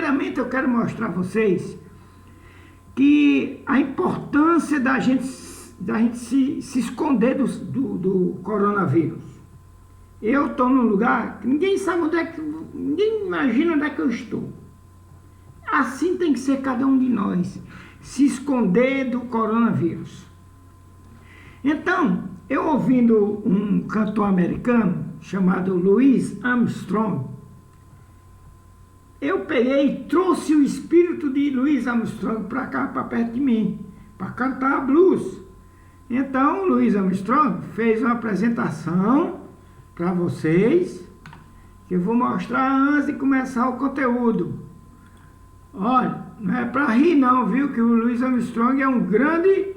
primeiramente eu quero mostrar a vocês que a importância da gente se esconder do coronavírus. Eu estou num lugar que ninguém sabe onde é que, ninguém imagina onde é que eu estou. Assim tem que ser cada um de nós, se esconder do coronavírus. Então, eu ouvindo um cantor americano chamado Louis Armstrong, eu peguei e trouxe o espírito de Louis Armstrong para cá, para perto de mim, para cantar blues. Então, Louis Armstrong fez uma apresentação para vocês, que eu vou mostrar antes de começar o conteúdo. Olha, não é para rir não, viu, que o Louis Armstrong é um grande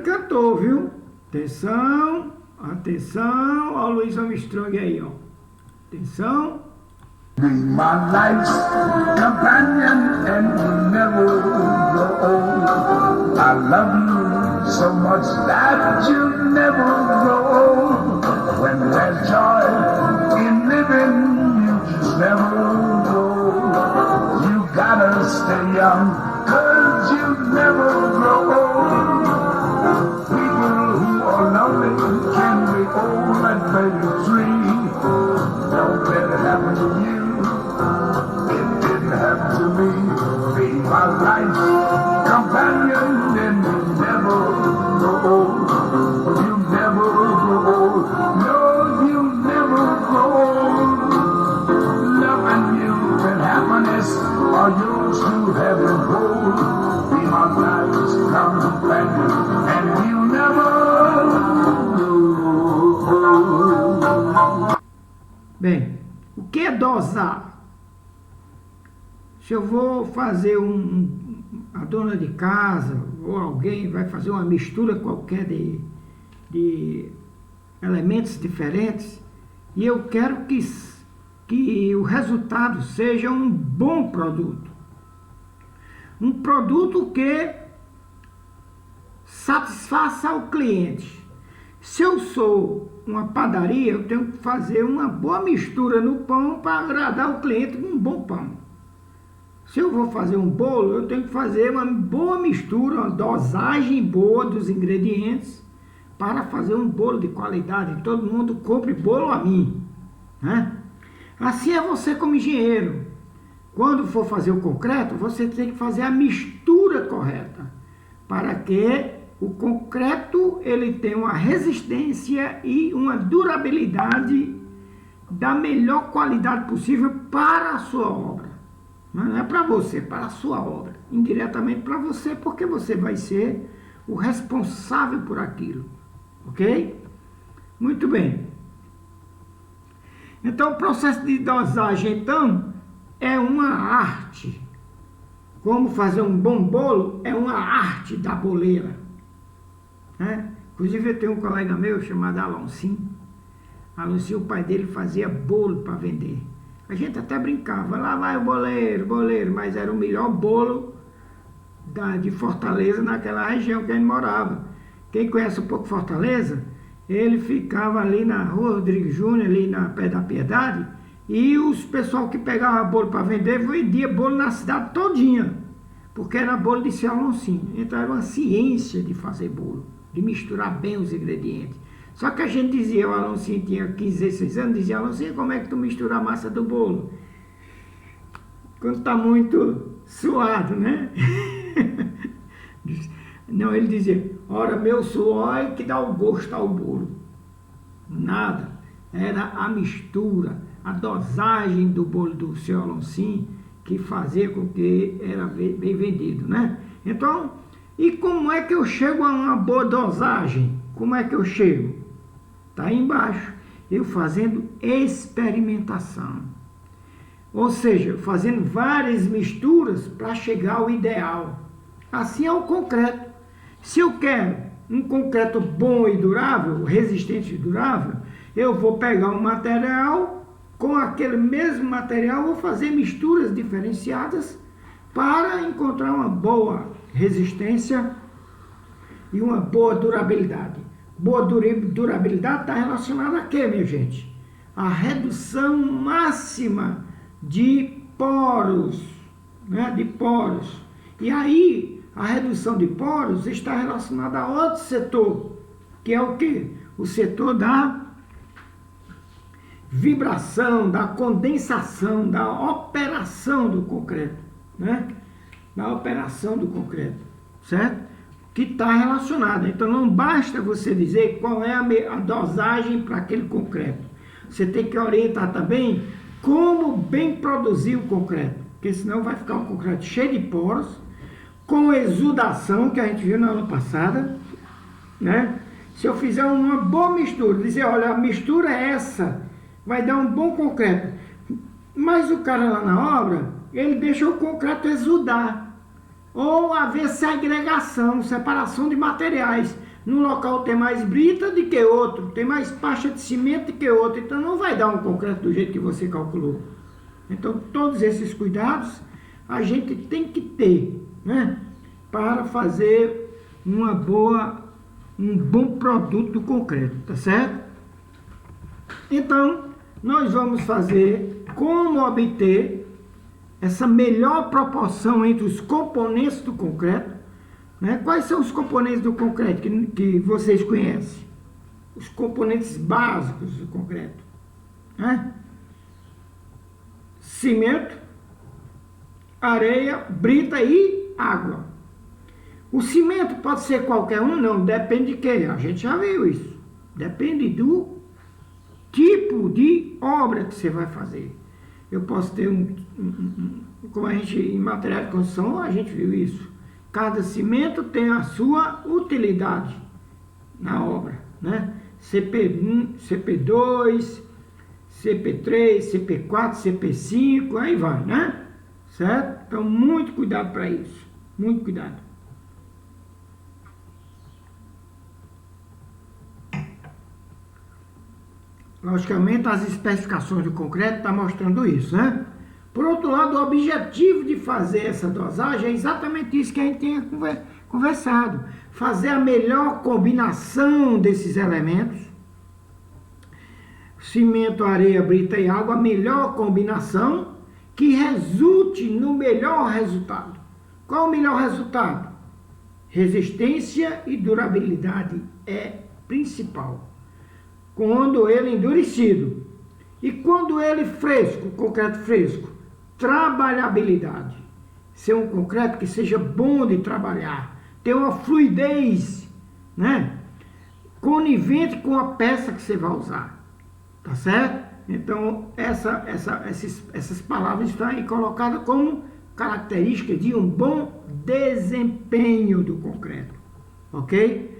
cantor, viu? Atenção, atenção ao Louis Armstrong aí, ó. Atenção. Be my life's companion and you never grow old. I love you so much that you never grow old. When there's joy in living, you just never grow old. You gotta stay young, 'cause you never grow old. People who are lonely can be old at 33. Don't let it happen to you. It didn't happen to me. Be my life's companion and you never grow old. You never grow old. No, you never grow old. Love and youth and happiness are yours to have and hold. Be my life's companion and you never grow old. Bem, o que é dosar? Se eu vou fazer a dona de casa ou alguém vai fazer uma mistura qualquer de elementos diferentes e eu quero que o resultado seja um bom produto. Um produto que satisfaça o cliente. Se eu sou uma padaria, eu tenho que fazer uma boa mistura no pão para agradar o cliente com um bom pão. Se eu vou fazer um bolo, eu tenho que fazer uma boa mistura, uma dosagem boa dos ingredientes para fazer um bolo de qualidade. Todo mundo compre bolo a mim, né? Assim é você como engenheiro. Quando for fazer o concreto, você tem que fazer a mistura correta para que o concreto ele tenha uma resistência e uma durabilidade da melhor qualidade possível para a sua obra. Não é para você, para a sua obra. Indiretamente para você, porque você vai ser o responsável por aquilo. Ok? Muito bem. Então, o processo de dosagem, então, é uma arte. Como fazer um bom bolo é uma arte da boleira. Né? Inclusive, eu tenho um colega meu chamado Aloncinho. Aloncinho, o pai dele fazia bolo para vender. A gente até brincava, lá vai o boleiro, mas era o melhor bolo de Fortaleza, naquela região que ele morava. Quem conhece um pouco Fortaleza, ele ficava ali na rua Rodrigo Júnior, ali na pé da Piedade, e os pessoal que pegava bolo para vender, vendia bolo na cidade todinha, porque era bolo de seu Aloncinho. Então era uma ciência de fazer bolo, de misturar bem os ingredientes. Só que a gente dizia, o Aloncinho tinha 15, 16 anos, dizia, Aloncinho, como é que tu mistura a massa do bolo? Quando está muito suado, né? Não, ele dizia, ora, meu suor é que dá o gosto ao bolo. Nada. Era a mistura, a dosagem do bolo do seu Aloncinho que fazia com que era bem vendido, né? Então, e como é que eu chego a uma boa dosagem? Como é que eu chego? Está aí embaixo, eu fazendo experimentação. Ou seja, fazendo várias misturas para chegar ao ideal. Assim é o concreto. Se eu quero um concreto bom e durável, resistente e durável, eu vou pegar um material, com aquele mesmo material, vou fazer misturas diferenciadas para encontrar uma boa resistência e uma boa durabilidade. Boa durabilidade está relacionada a quê, minha gente? A redução máxima de poros, né? De poros. E aí, a redução de poros está relacionada a outro setor, que é o quê? O setor da vibração, da condensação, da operação do concreto, né? Da operação do concreto, certo? Que está relacionada. Então não basta você dizer qual é a dosagem para aquele concreto. Você tem que orientar também como bem produzir o concreto, porque senão vai ficar um concreto cheio de poros, com exudação, que a gente viu na aula passada, né? Se eu fizer uma boa mistura, dizer, olha, a mistura é essa, vai dar um bom concreto. Mas o cara lá na obra, ele deixa o concreto exudar. Ou haver segregação, separação de materiais. Num local tem mais brita do que outro, tem mais pasta de cimento do que outro. Então não vai dar um concreto do jeito que você calculou. Então todos esses cuidados a gente tem que ter, né? Para fazer um bom produto do concreto, tá certo? Então, nós vamos fazer como obter essa melhor proporção entre os componentes do concreto, né? Quais são os componentes do concreto que vocês conhecem? Os componentes básicos do concreto, né? Cimento, areia, brita e água. O cimento pode ser qualquer um? Não, depende de quê? A gente já viu isso. Depende do tipo de obra que você vai fazer. Eu posso ter como a gente, em material de construção, a gente viu isso. Cada cimento tem a sua utilidade na obra, né? CP1, CP2, CP3, CP4, CP5, aí vai, né? Certo? Então, muito cuidado para isso. Muito cuidado. Logicamente, as especificações do concreto estão mostrando isso, né? Por outro lado, o objetivo de fazer essa dosagem é exatamente isso que a gente tinha conversado. Fazer a melhor combinação desses elementos. Cimento, areia, brita e água, a melhor combinação que resulte no melhor resultado. Qual o melhor resultado? Resistência e durabilidade é principal. Quando ele endurecido. E quando ele fresco, concreto fresco, trabalhabilidade. Ser um concreto que seja bom de trabalhar, ter uma fluidez, né? Conivente com a peça que você vai usar. Tá certo? Então, essas palavras estão aí colocadas como característica de um bom desempenho do concreto. Ok?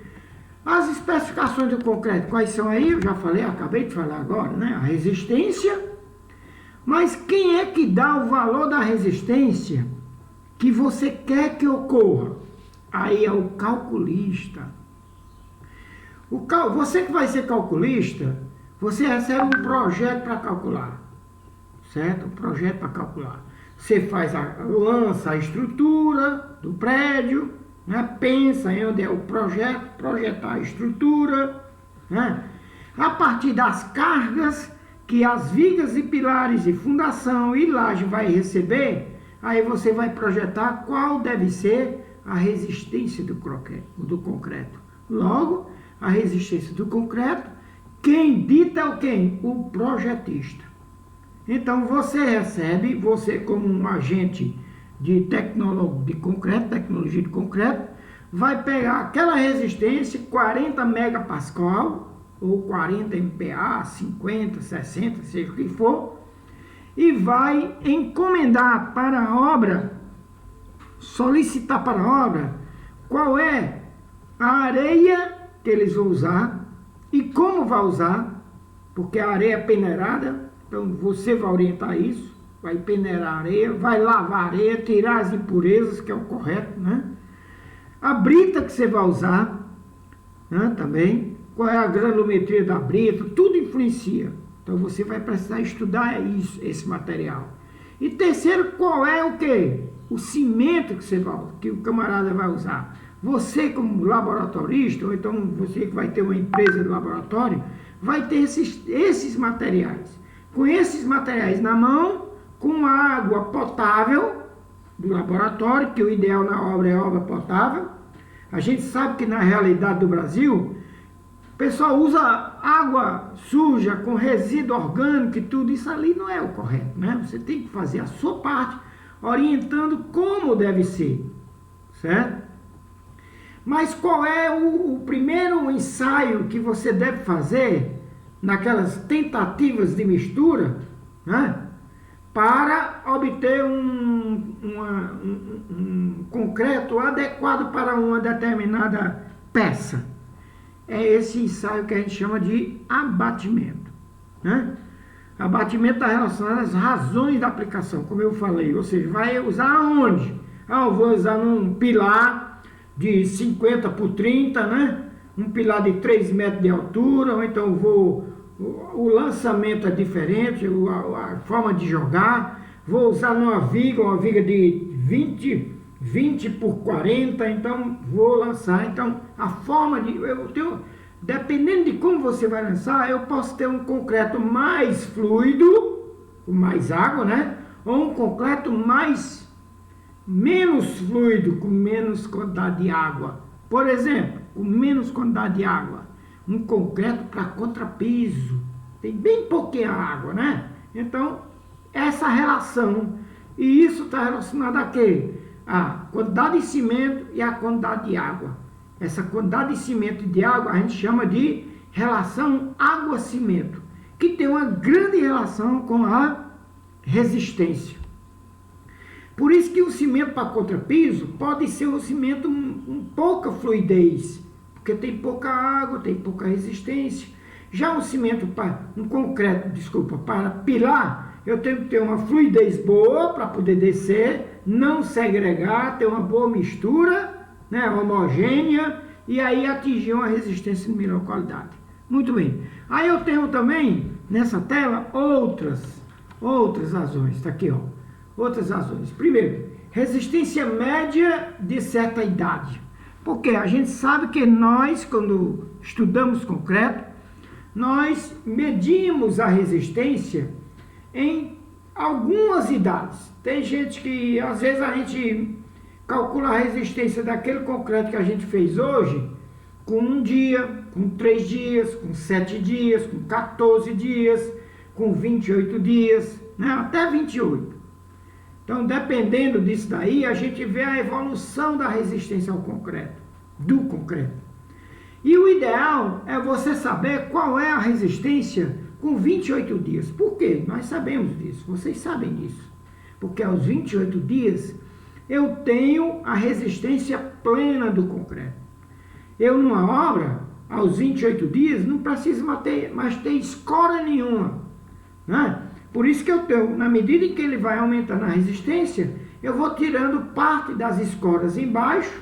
As especificações do concreto, quais são aí? Eu já falei, acabei de falar agora, né? A resistência. Mas quem é que dá o valor da resistência que você quer que ocorra? Aí é o calculista. Você que vai ser calculista, você recebe um projeto para calcular. Certo? Um projeto para calcular. Você lança a estrutura do prédio, né? Pensa em onde é o projeto, projetar a estrutura, né? A partir das cargas que as vigas e pilares de fundação e laje vai receber, aí você vai projetar qual deve ser a resistência do concreto. Logo, a resistência do concreto, quem dita é o quem? O projetista. Então você recebe, você como um agente de tecnologia de concreto, vai pegar aquela resistência, 40 megapascal, ou 40 MPa, 50, 60, seja o que for, e vai encomendar para a obra, solicitar para a obra, qual é a areia que eles vão usar e como vai usar, porque a areia é peneirada, então você vai orientar isso, vai peneirar a areia, vai lavar a areia, tirar as impurezas, que é o correto, né? A brita que você vai usar, né, também, qual é a granulometria da brita, tudo influencia. Então você vai precisar estudar isso, esse material. E terceiro, qual é o quê? O cimento que o camarada vai usar. Você como laboratorista, ou então você que vai ter uma empresa de laboratório, vai ter esses materiais. Com esses materiais na mão, com água potável do laboratório, que o ideal na obra é água potável. A gente sabe que na realidade do Brasil, o pessoal usa água suja com resíduo orgânico e tudo. Isso ali não é o correto, né? Você tem que fazer a sua parte, orientando como deve ser, certo? Mas qual é o primeiro ensaio que você deve fazer naquelas tentativas de mistura, né? Para obter um concreto adequado para uma determinada peça? É esse ensaio que a gente chama de abatimento, né? Abatimento está relacionado às razões da aplicação, como eu falei, ou seja, vai usar aonde? Eu vou usar num pilar de 50 por 30, né? Um pilar de 3 metros de altura, ou então o lançamento é diferente, a forma de jogar. Vou usar uma viga de 20 por 40, então vou lançar. Então, a forma de... dependendo de como você vai lançar, eu posso ter um concreto mais fluido, com mais água, né? Ou um concreto menos fluido, com menos quantidade de água. Por exemplo, com menos quantidade de água, um concreto para contrapiso, tem bem pouquinha água, né? Então, essa relação, e isso está relacionado a quê? A quantidade de cimento e a quantidade de água. Essa quantidade de cimento e de água a gente chama de relação água-cimento, que tem uma grande relação com a resistência. Por isso que o cimento para contrapiso pode ser um cimento com pouca fluidez, porque tem pouca água, tem pouca resistência. Já um cimento para pilar, eu tenho que ter uma fluidez boa para poder descer, não segregar, ter uma boa mistura, né, homogênea, e aí atingir uma resistência de melhor qualidade. Muito bem. Aí eu tenho também, nessa tela, outras razões. Está aqui, ó. Outras razões. Primeiro, resistência média de certa idade. Porque a gente sabe que nós, quando estudamos concreto, nós medimos a resistência em algumas idades. Tem gente que, às vezes, a gente calcula a resistência daquele concreto que a gente fez hoje com 1 dia, com 3 dias, com 7 dias, com 14 dias, com 28 dias, né? Até 28. Então, dependendo disso daí, a gente vê a evolução da resistência ao concreto, do concreto. E o ideal é você saber qual é a resistência com 28 dias. Por quê? Nós sabemos disso, vocês sabem disso. Porque aos 28 dias, eu tenho a resistência plena do concreto. Eu, numa obra, aos 28 dias, não preciso mais ter escora nenhuma, né? Por isso que eu tenho, na medida em que ele vai aumentando a resistência, eu vou tirando parte das escoras embaixo,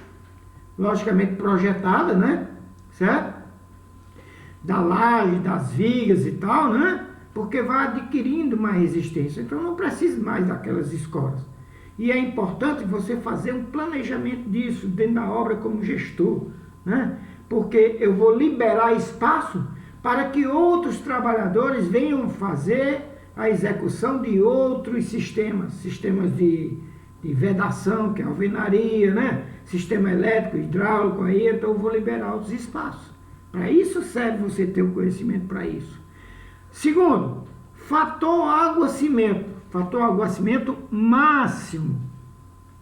logicamente projetada, né? Certo? Da laje, das vigas e tal, né? Porque vai adquirindo mais resistência. Então não precisa mais daquelas escoras. E é importante você fazer um planejamento disso dentro da obra como gestor, né? Porque eu vou liberar espaço para que outros trabalhadores venham fazer a execução de outros sistemas de vedação, que é a alvenaria, né? Sistema elétrico, hidráulico, aí, então eu vou liberar outros espaços. Para isso serve você ter o conhecimento para isso. Segundo, fator água-cimento. Fator água-cimento máximo.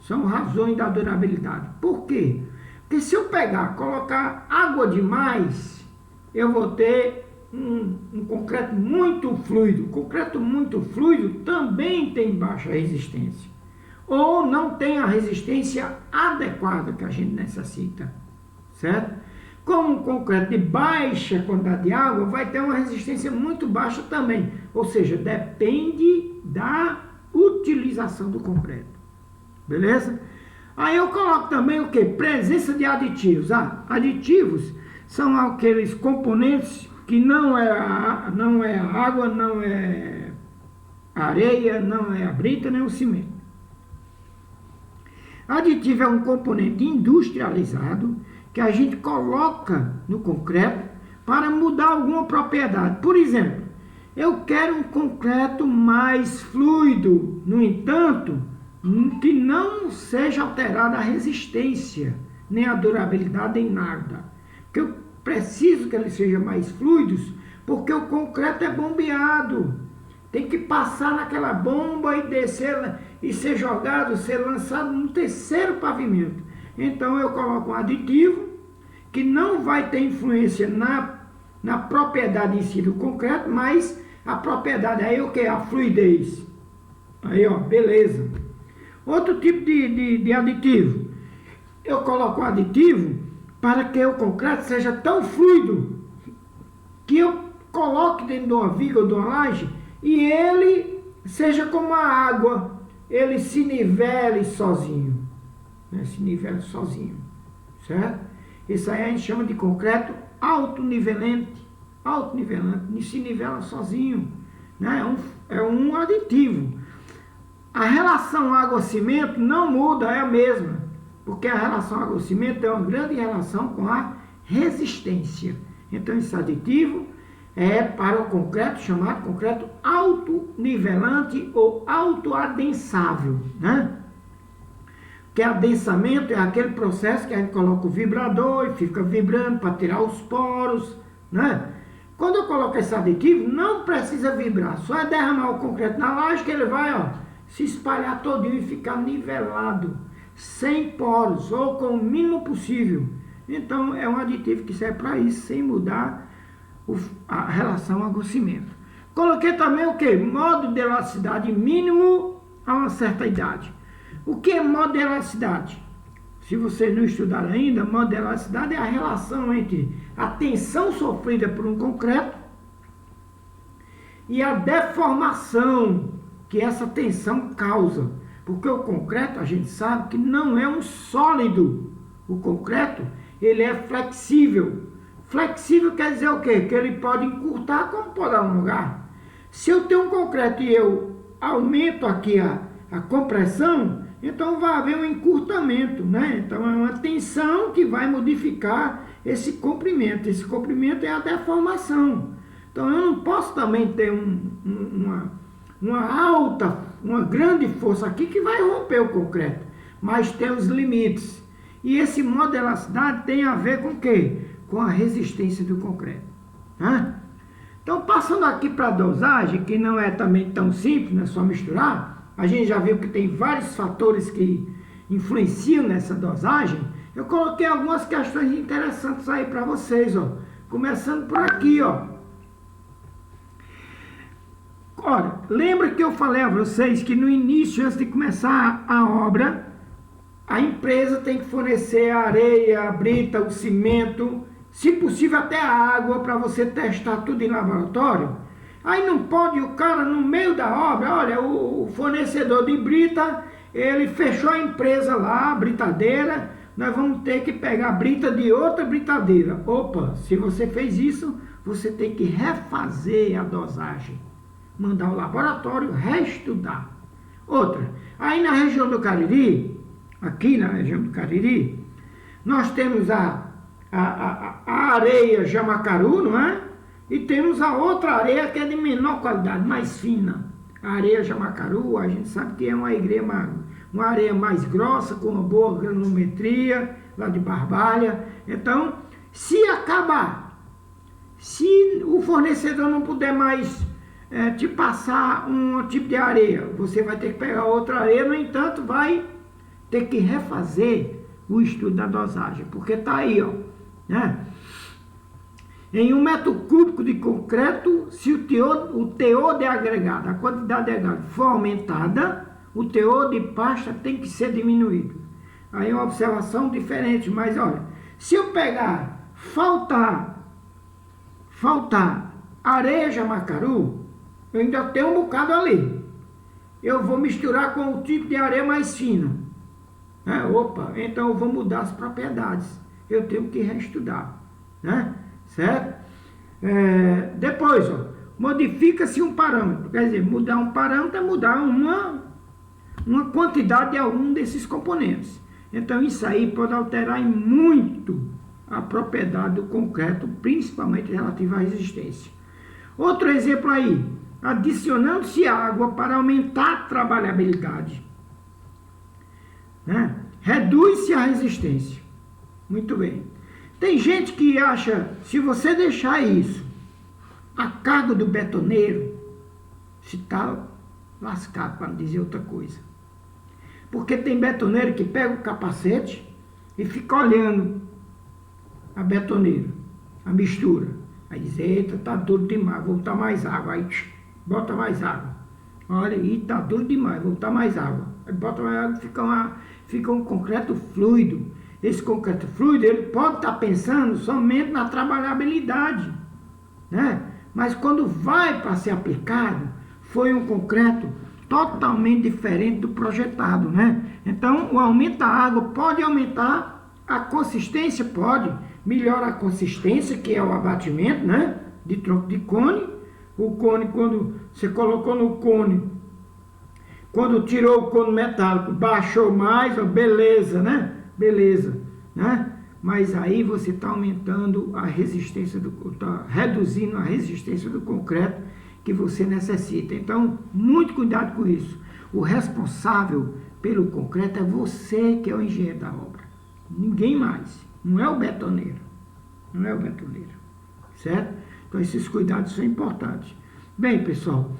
São razões da durabilidade. Por quê? Porque se eu colocar água demais, eu vou ter um concreto muito fluido. O concreto muito fluido também tem baixa resistência. Ou não tem a resistência adequada que a gente necessita. Certo? Como um concreto de baixa quantidade de água, vai ter uma resistência muito baixa também. Ou seja, depende da utilização do concreto. Beleza? Aí eu coloco também o que? Presença de aditivos. Aditivos são aqueles componentes que não é a água, não é a areia, não é a brita, nem o cimento. Aditivo é um componente industrializado que a gente coloca no concreto para mudar alguma propriedade. Por exemplo, Eu quero um concreto mais fluido, no entanto, que não seja alterada a resistência, nem a durabilidade em nada. Que eu preciso que ele seja mais fluido, porque o concreto é bombeado. Tem que passar naquela bomba e descer e ser jogado, ser lançado no terceiro pavimento. Então eu coloco um aditivo que não vai ter influência na propriedade em si do concreto, mas a propriedade aí o que? A fluidez. Aí ó, beleza. Outro tipo de aditivo. Eu coloco um aditivo para que o concreto seja tão fluido que eu coloque dentro de uma viga ou de uma laje e ele seja como a água, ele se nivele sozinho, né? Se nivele sozinho, certo? Isso aí a gente chama de concreto autonivelante, se nivela sozinho, né? É um aditivo. A relação água-cimento não muda, é a mesma, porque a relação água-cimento é uma grande relação com a resistência. Então esse aditivo é para o concreto chamado concreto autonivelante ou autoadensável, né? Que adensamento é aquele processo que a gente coloca o vibrador e fica vibrando para tirar os poros, né? Quando eu coloco esse aditivo, não precisa vibrar, só é derramar o concreto na laje que ele vai, ó, se espalhar todinho e ficar nivelado, sem poros ou com o mínimo possível. Então é um aditivo que serve para isso, sem mudar a relação água-cimento. Coloquei também o que? Modo de elasticidade mínimo a uma certa idade. O que é modo de elasticidade? Se vocês não estudaram ainda, modo de elasticidade é a relação entre a tensão sofrida por um concreto e a deformação que essa tensão causa. Porque o concreto, a gente sabe que não é um sólido. O concreto, ele é flexível. Flexível quer dizer o quê? Que ele pode encurtar como pode alongar. Se eu tenho um concreto e eu aumento aqui a compressão, então vai haver um encurtamento, né? Então é uma tensão que vai modificar esse comprimento. Esse comprimento é a deformação. Então eu não posso também ter uma grande força aqui que vai romper o concreto, mas tem os limites. E esse modo de elasticidade tem a ver com o quê? Com a resistência do concreto, né? Então, passando aqui para a dosagem, que não é também tão simples, não é só misturar, a gente já viu que tem vários fatores que influenciam nessa dosagem. Eu coloquei algumas questões interessantes aí para vocês, ó. Começando por aqui, ó. Olha, lembra que eu falei a vocês que no início, antes de começar a obra, a empresa tem que fornecer a areia, a brita, o cimento, se possível até a água, para você testar tudo em laboratório. Aí não pode o cara no meio da obra, olha, o fornecedor de brita, ele fechou a empresa lá, a britadeira, nós vamos ter que pegar a brita de outra britadeira. Opa, se você fez isso, você tem que refazer a dosagem, mandar o laboratório reestudar. Outra, aí na região do Cariri, aqui na região do Cariri, nós temos a areia Jamacaru, não é? E temos a outra areia que é de menor qualidade, mais fina. A areia Jamacaru, a gente sabe que é uma areia mais grossa, com uma boa granulometria, lá de Barbalha. Então, se acabar, se o fornecedor não puder mais te passar um tipo de areia, você vai ter que pegar outra areia, no entanto, vai ter que refazer o estudo da dosagem, porque está aí, ó, né? Em 1 metro cúbico de concreto, se o teor de agregado, a quantidade de agregado for aumentada, o teor de pasta tem que ser diminuído. Aí é uma observação diferente, mas olha, se eu pegar, faltar areia Jamacaru, eu ainda tenho um bocado ali. Eu vou misturar com o tipo de areia mais fina. Opa, então eu vou mudar as propriedades. Eu tenho que reestudar, né? Certo? Depois, ó, modifica-se um parâmetro. Quer dizer, mudar um parâmetro é mudar uma quantidade de algum desses componentes. Então isso aí pode alterar em muito a propriedade do concreto, principalmente relativa à resistência. Outro exemplo aí, adicionando-se água para aumentar a trabalhabilidade. Né? Reduz-se a resistência. Muito bem. Tem gente que acha, se você deixar isso a cargo do betoneiro, se está lascado, para não dizer outra coisa. Porque tem betoneiro que pega o capacete e fica olhando a betoneira, a mistura. Aí diz, eita, tá duro demais, vou botar mais água. Aí bota mais água. Olha aí, tá duro demais, vou botar mais água. Aí bota mais água, fica um concreto fluido. Esse concreto fluido, ele pode estar pensando somente na trabalhabilidade, né? Mas quando vai para ser aplicado, foi um concreto totalmente diferente do projetado, né? Então, o aumento da água pode aumentar a consistência, pode. Melhora a consistência, que é o abatimento, né? De tronco de cone. O cone, quando você colocou no cone, quando tirou o cone metálico, baixou mais, ó, beleza, né? Beleza, né? Mas aí você está aumentando a resistência, está reduzindo a resistência do concreto que você necessita. Então, muito cuidado com isso. O responsável pelo concreto é você, que é o engenheiro da obra. Ninguém mais. Não é o betoneiro. Não é o betoneiro. Certo? Então, esses cuidados são importantes. Bem, pessoal,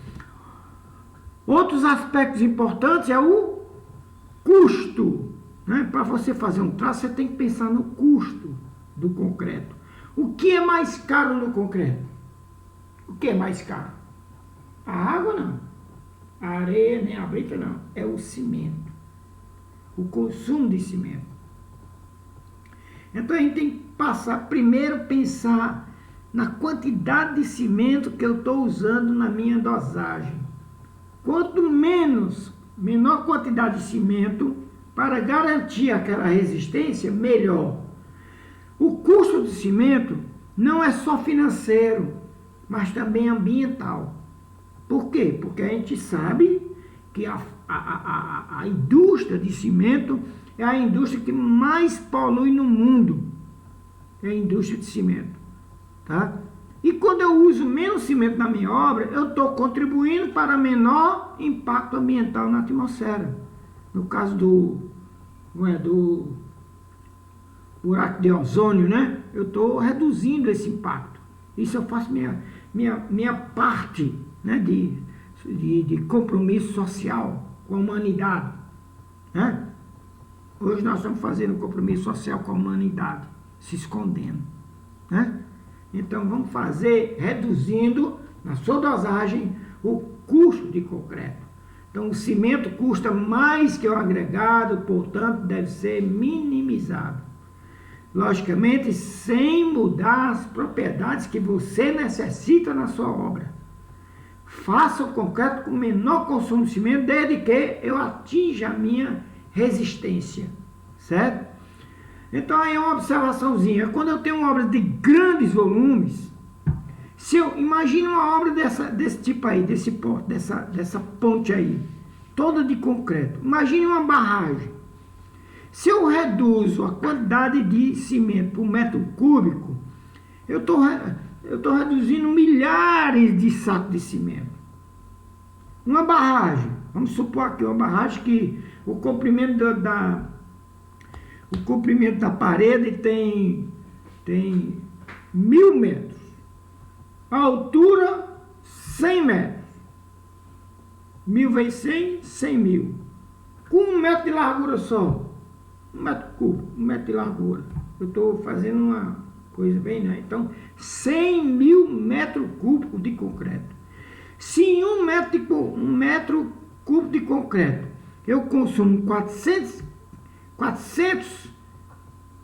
outros aspectos importantes é o custo. Né? Para você fazer um traço, você tem que pensar no custo do concreto. O que é mais caro no concreto? O que é mais caro? A água não. A areia nem a brita não. É o cimento. O consumo de cimento. Então a gente tem que pensar na quantidade de cimento que eu estou usando na minha dosagem. Quanto menor quantidade de cimento, para garantir aquela resistência, melhor. O custo do cimento não é só financeiro, mas também ambiental. Por quê? Porque a gente sabe que a indústria de cimento é a indústria que mais polui no mundo. É a indústria de cimento. Tá? E quando eu uso menos cimento na minha obra, eu estou contribuindo para menor impacto ambiental na atmosfera. No caso do buraco de ozônio, né? Eu estou reduzindo esse impacto. Isso eu faço minha parte, né, de compromisso social com a humanidade. Né? Hoje nós estamos fazendo um compromisso social com a humanidade, se escondendo. Né? Então vamos fazer reduzindo, na sua dosagem, o custo de concreto. Então o cimento custa mais que o agregado, portanto deve ser minimizado. Logicamente, sem mudar as propriedades que você necessita na sua obra. Faça o concreto com menor consumo de cimento, desde que eu atinja a minha resistência. Certo? Então aí é uma observaçãozinha. Quando eu tenho uma obra de grandes volumes, se eu imagine uma obra desse tipo aí, desse porte, dessa ponte aí, toda de concreto. Imagine uma barragem. Se eu reduzo a quantidade de cimento por metro cúbico, eu estou reduzindo milhares de sacos de cimento. Uma barragem, vamos supor aqui uma barragem que o comprimento da parede tem 1.000 metros. A altura, 100 metros. 1.000 vezes 100, 100.000. Com 1 metro de largura só. 1 metro cúbico, 1 metro de largura. Eu estou fazendo uma coisa bem, né? Então, 100.000 metros cúbicos de concreto. Se em 1 metro cúbico de concreto eu consumo 400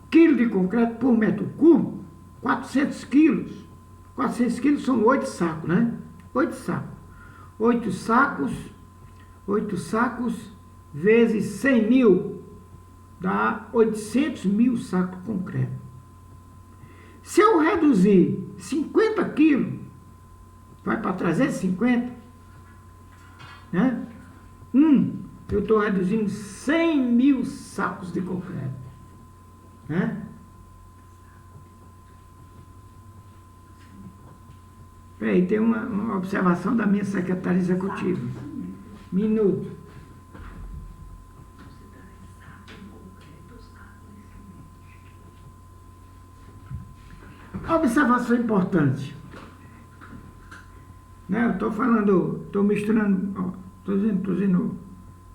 quilos de concreto por metro cúbico, 400 quilos. 400 quilos são 8 sacos, né? 8 sacos. 8 sacos vezes 100.000 dá 800.000 sacos de concreto. Se eu reduzir 50 quilos, vai para 350, né? Eu estou reduzindo 100.000 sacos de concreto, né? Peraí, tem uma observação da minha secretária executiva. Minuto. Observação importante. Né? Eu estou falando, estou misturando, estou dizendo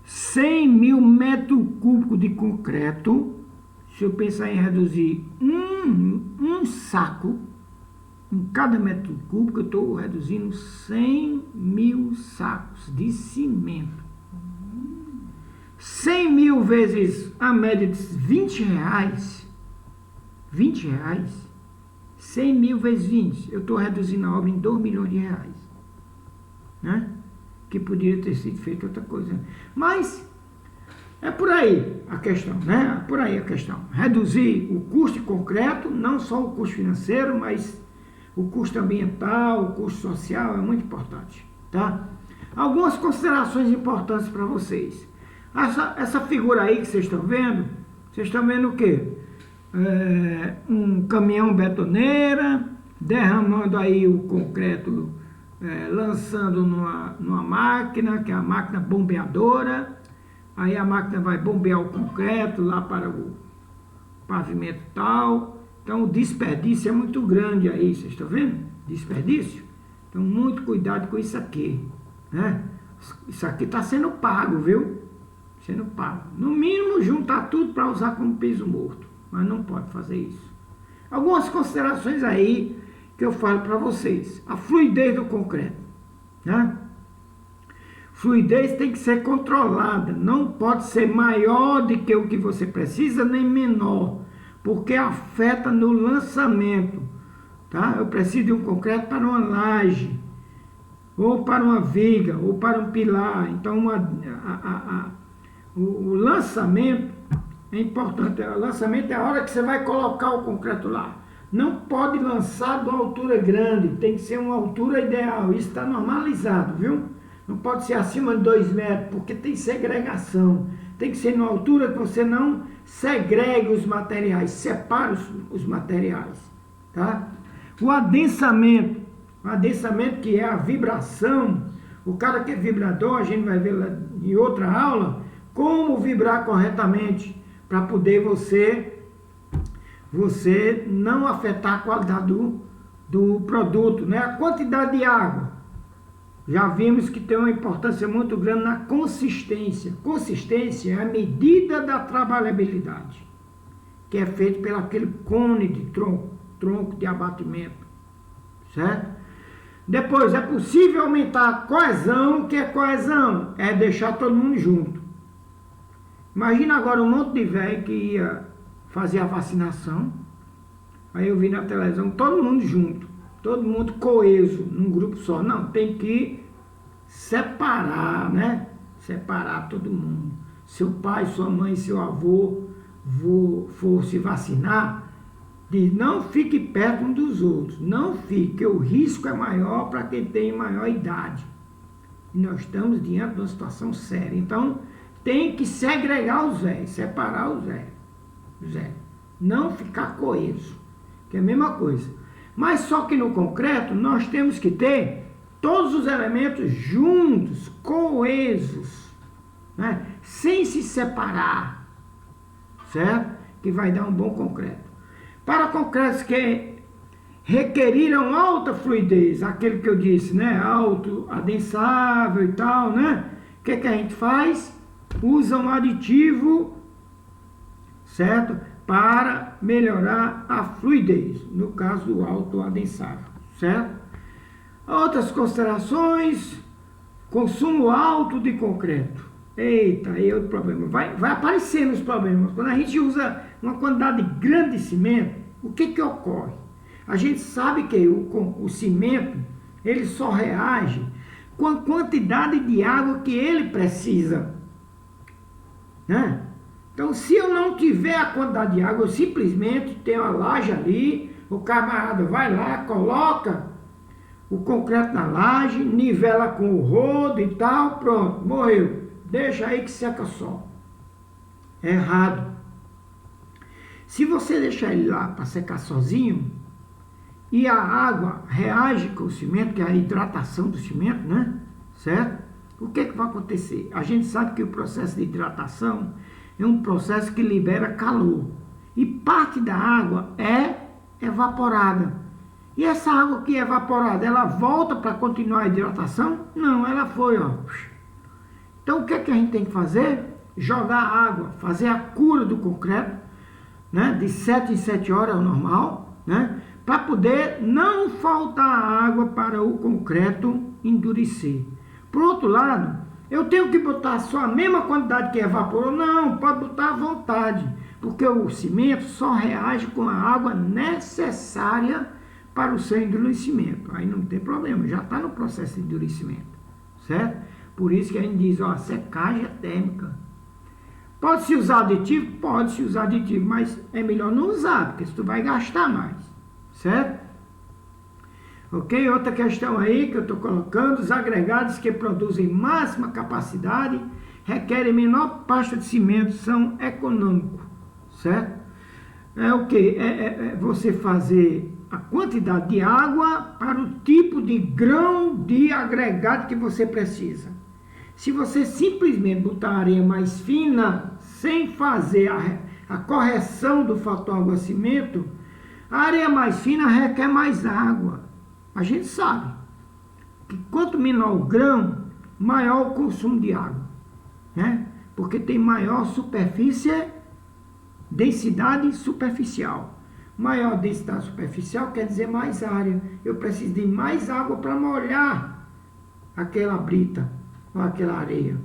100 mil metros cúbicos de concreto. Se eu pensar em reduzir um saco, em cada metro cúbico, eu estou reduzindo 100 mil sacos de cimento. 100 mil vezes a média de 20 reais, 100 mil vezes 20, eu estou reduzindo a obra em 2 milhões de reais. Né? Que poderia ter sido feito outra coisa. Mas é por aí a questão, né? É por aí a questão. Reduzir o custo de concreto, não só o custo financeiro, mas o custo ambiental, o custo social é muito importante, tá? Algumas considerações importantes para vocês. Essa figura aí que vocês estão vendo o quê? Um caminhão betoneira, derramando aí o concreto, lançando numa máquina, que é a máquina bombeadora. Aí a máquina vai bombear o concreto lá para o pavimento tal. Então o desperdício é muito grande aí, vocês estão vendo? Desperdício. Então muito cuidado com isso aqui, né? Isso aqui está sendo pago, viu? Sendo pago. No mínimo juntar tudo para usar como piso morto, mas não pode fazer isso. Algumas considerações aí que eu falo para vocês. A fluidez do concreto, né? Fluidez tem que ser controlada, não pode ser maior do que o que você precisa, nem menor, porque afeta no lançamento, tá? Eu preciso de um concreto para uma laje, ou para uma viga, ou para um pilar. Então, o lançamento é importante. O lançamento é a hora que você vai colocar o concreto lá. Não pode lançar de uma altura grande, tem que ser uma altura ideal. Isso está normalizado, viu? Não pode ser acima de 2 metros, porque tem segregação. Tem que ser numa altura que você não segregue os materiais, separe os materiais, tá? O adensamento que é a vibração. O cara que é vibrador, a gente vai ver lá em outra aula, como vibrar corretamente, para poder você não afetar a qualidade do produto, né? A quantidade de água. Já vimos que tem uma importância muito grande na consistência. Consistência é a medida da trabalhabilidade, que é feito pelo aquele cone de tronco de abatimento, certo? Depois, é possível aumentar a coesão. O que é coesão? É deixar todo mundo junto. Imagina agora um monte de velho que ia fazer a vacinação, aí eu vi na televisão todo mundo junto, todo mundo coeso, num grupo só. Não, tem que separar, né? Separar todo mundo. Seu pai, sua mãe, seu avô for se vacinar, diz, não fique perto um dos outros. Não fique, porque o risco é maior para quem tem maior idade. E nós estamos diante de uma situação séria. Então, tem que segregar os velhos, separar os velhos. Não ficar coeso, que é a mesma coisa. Mas só que no concreto nós temos que ter todos os elementos juntos, coesos, né? Sem se separar, certo? Que vai dar um bom concreto. Para concretos que requeriram alta fluidez, aquele que eu disse, né? Alto, adensável e tal, né? O que a gente faz? Usa um aditivo, certo? Para melhorar a fluidez, no caso do alto adensável, certo? Outras considerações, consumo alto de concreto. Eita, aí é outro problema. Vai aparecendo os problemas. Quando a gente usa uma quantidade grande de cimento, o que ocorre? A gente sabe que o cimento, ele só reage com a quantidade de água que ele precisa, né? Então, se eu não tiver a quantidade de água, eu simplesmente tenho a laje ali, o camarada vai lá, coloca o concreto na laje, nivela com o rodo e tal, pronto, morreu. Deixa aí que seca só. É errado. Se você deixar ele lá para secar sozinho, e a água reage com o cimento, que é a hidratação do cimento, né? Certo? O que vai acontecer? A gente sabe que o processo de hidratação é um processo que libera calor. E parte da água é evaporada. E essa água que é evaporada, ela volta para continuar a hidratação? Não, ela foi, ó. Então o que a gente tem que fazer? Jogar água, fazer a cura do concreto, né? De 7 em 7 horas é o normal, né? Para poder não faltar água para o concreto endurecer. Por outro lado, eu tenho que botar só a mesma quantidade que evaporou? Não, pode botar à vontade, porque o cimento só reage com a água necessária para o seu endurecimento. Aí não tem problema, já está no processo de endurecimento, certo? Por isso que a gente diz, ó, secagem térmica. Pode-se usar aditivo? Pode-se usar aditivo, mas é melhor não usar, porque tu vai gastar mais, certo? Ok? Outra questão aí que eu estou colocando, os agregados que produzem máxima capacidade requerem menor pasta de cimento, são econômicos, certo? É o que? É você fazer a quantidade de água para o tipo de grão de agregado que você precisa. Se você simplesmente botar areia mais fina, sem fazer a correção do fator água-cimento, a areia mais fina requer mais água. A gente sabe que quanto menor o grão, maior o consumo de água, né? Porque tem maior densidade superficial. Maior densidade superficial quer dizer mais área. Eu preciso de mais água para molhar aquela brita ou aquela areia.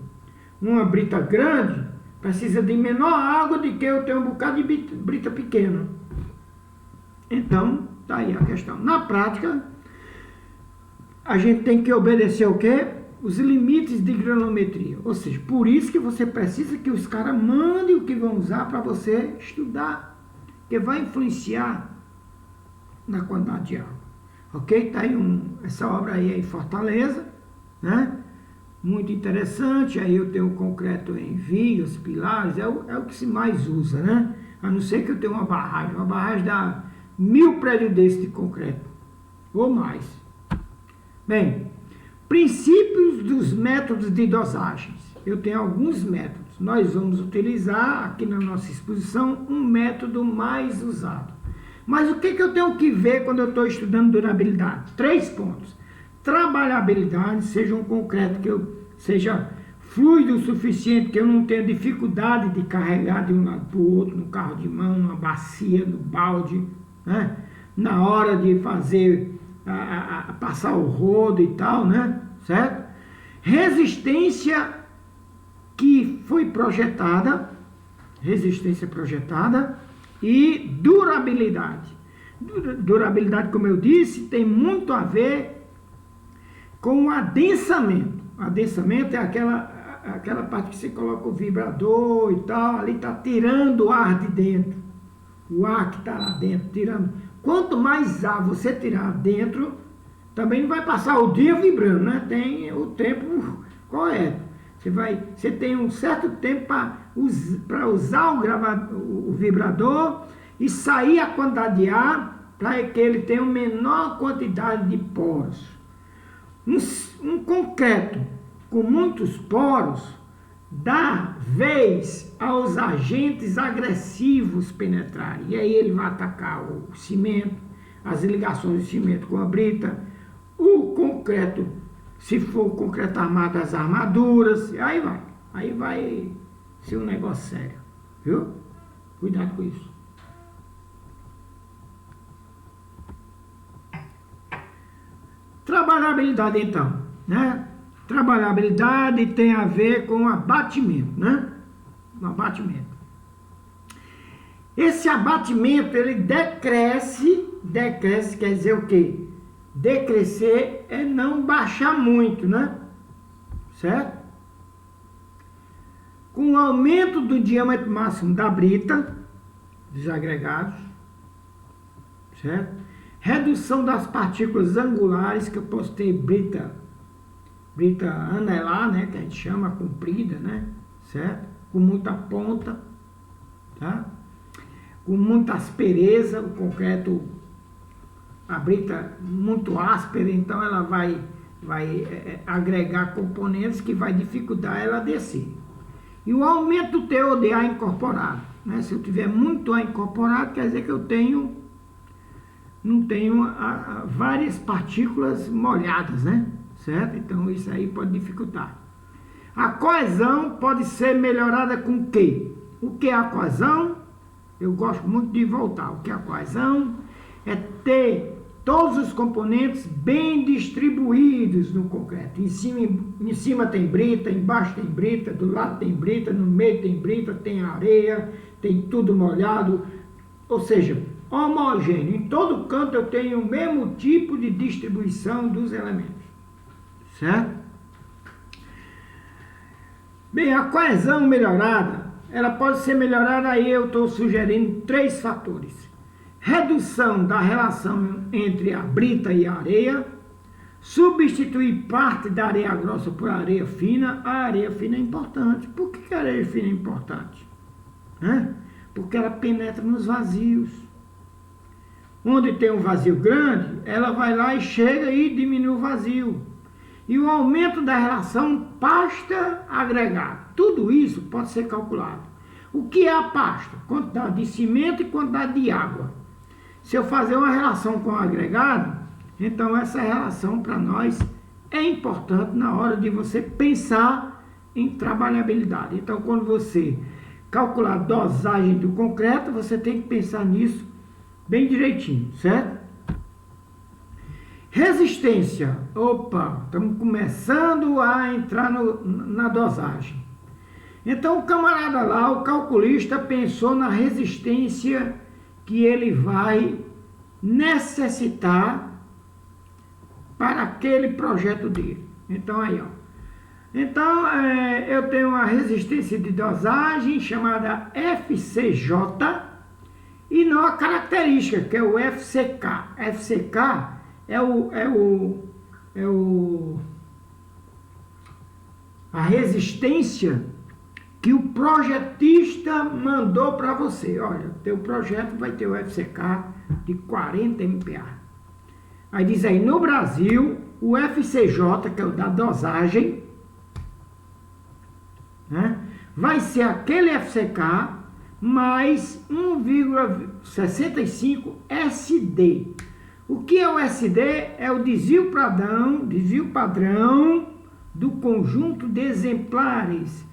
Uma brita grande precisa de menor água do que eu tenho um bocado de brita pequena. Então, tá aí a questão. Na prática, a gente tem que obedecer o quê? Os limites de granometria. Ou seja, por isso que você precisa que os caras mandem o que vão usar para você estudar. Que vai influenciar na quantidade de água. Ok? Tá aí essa obra aí é em Fortaleza, né? Muito interessante. Aí eu tenho o concreto em vias, pilares, é o que se mais usa, né? A não ser que eu tenha uma barragem dá 1000 prédios desses de concreto, ou mais. Bem, princípios dos métodos de dosagens. Eu tenho alguns métodos. Nós vamos utilizar aqui na nossa exposição um método mais usado. Mas o que eu tenho que ver quando eu estou estudando durabilidade? 3 pontos. Trabalhabilidade, seja um concreto que seja fluido o suficiente, que eu não tenha dificuldade de carregar de um lado para o outro, no carro de mão, numa bacia, no balde, né? Na hora de fazer, passar o rodo e tal, né? Certo? Resistência que foi projetada, resistência projetada e durabilidade. Durabilidade, como eu disse, tem muito a ver com o adensamento. Adensamento é aquela parte que você coloca o vibrador e tal, ali está tirando o ar de dentro. O ar que está lá dentro, tirando. Quanto mais ar você tirar dentro, também não vai passar o dia vibrando, né? Tem o tempo correto. Você tem um certo tempo para usar o vibrador e sair a quantidade de ar para que ele tenha uma menor quantidade de poros. Um concreto com muitos poros dá vez aos agentes agressivos penetrarem. E aí ele vai atacar o cimento, as ligações do cimento com a brita, o concreto, se for concreto armado, as armaduras, aí vai ser um negócio sério, viu? Cuidado com isso. Trabalhabilidade, então, né? Trabalhabilidade tem a ver com abatimento, né? O abatimento. Esse abatimento, ele decresce quer dizer o quê? Decrescer é não baixar muito, né? Certo? Com o aumento do diâmetro máximo da brita, dos agregados, certo? Redução das partículas angulares, que eu posso ter brita anelar, né? Que a gente chama comprida, né? Certo? Com muita ponta, tá? Com muita aspereza, o concreto a brita muito áspera, então ela vai agregar componentes que vai dificultar ela a descer. E o aumento do teor de ar incorporado, né? Se eu tiver muito ar incorporado, quer dizer que eu não tenho várias partículas molhadas, né? Certo? Então isso aí pode dificultar. A coesão pode ser melhorada com o quê? O que é a coesão? Eu gosto muito de voltar. O que é a coesão? É ter todos os componentes bem distribuídos no concreto. Em cima tem brita, embaixo tem brita, do lado tem brita, no meio tem brita, tem areia, tem tudo molhado. Ou seja, homogêneo. Em todo canto eu tenho o mesmo tipo de distribuição dos elementos. Certo? Bem, a coesão melhorada, ela pode ser melhorada, aí eu estou sugerindo 3 fatores. Redução da relação entre a brita e a areia, substituir parte da areia grossa por areia fina. A areia fina é importante. Por que a areia fina é importante? Porque ela penetra nos vazios. Onde tem um vazio grande, ela vai lá e chega e diminui o vazio. E o aumento da relação pasta-agregado. Tudo isso pode ser calculado. O que é a pasta? Quantidade de cimento e quantidade de água. Se eu fazer uma relação com o agregado, então essa relação para nós é importante na hora de você pensar em trabalhabilidade. Então, quando você calcular a dosagem do concreto, você tem que pensar nisso bem direitinho, certo? Resistência. Opa, estamos começando a entrar na dosagem. Então o camarada lá, o calculista, pensou na resistência que ele vai necessitar para aquele projeto dele. Então aí, ó. Então eu tenho uma resistência de dosagem chamada FCJ e não a característica, que é o FCK. FCK a resistência que o projetista mandou para você. Olha, teu projeto vai ter o FCK de 40 MPa. Aí diz aí, no Brasil, o FCJ, que é o da dosagem, né, vai ser aquele FCK mais 1,65 SD. O que é o SD? É o desvio padrão do conjunto de exemplares.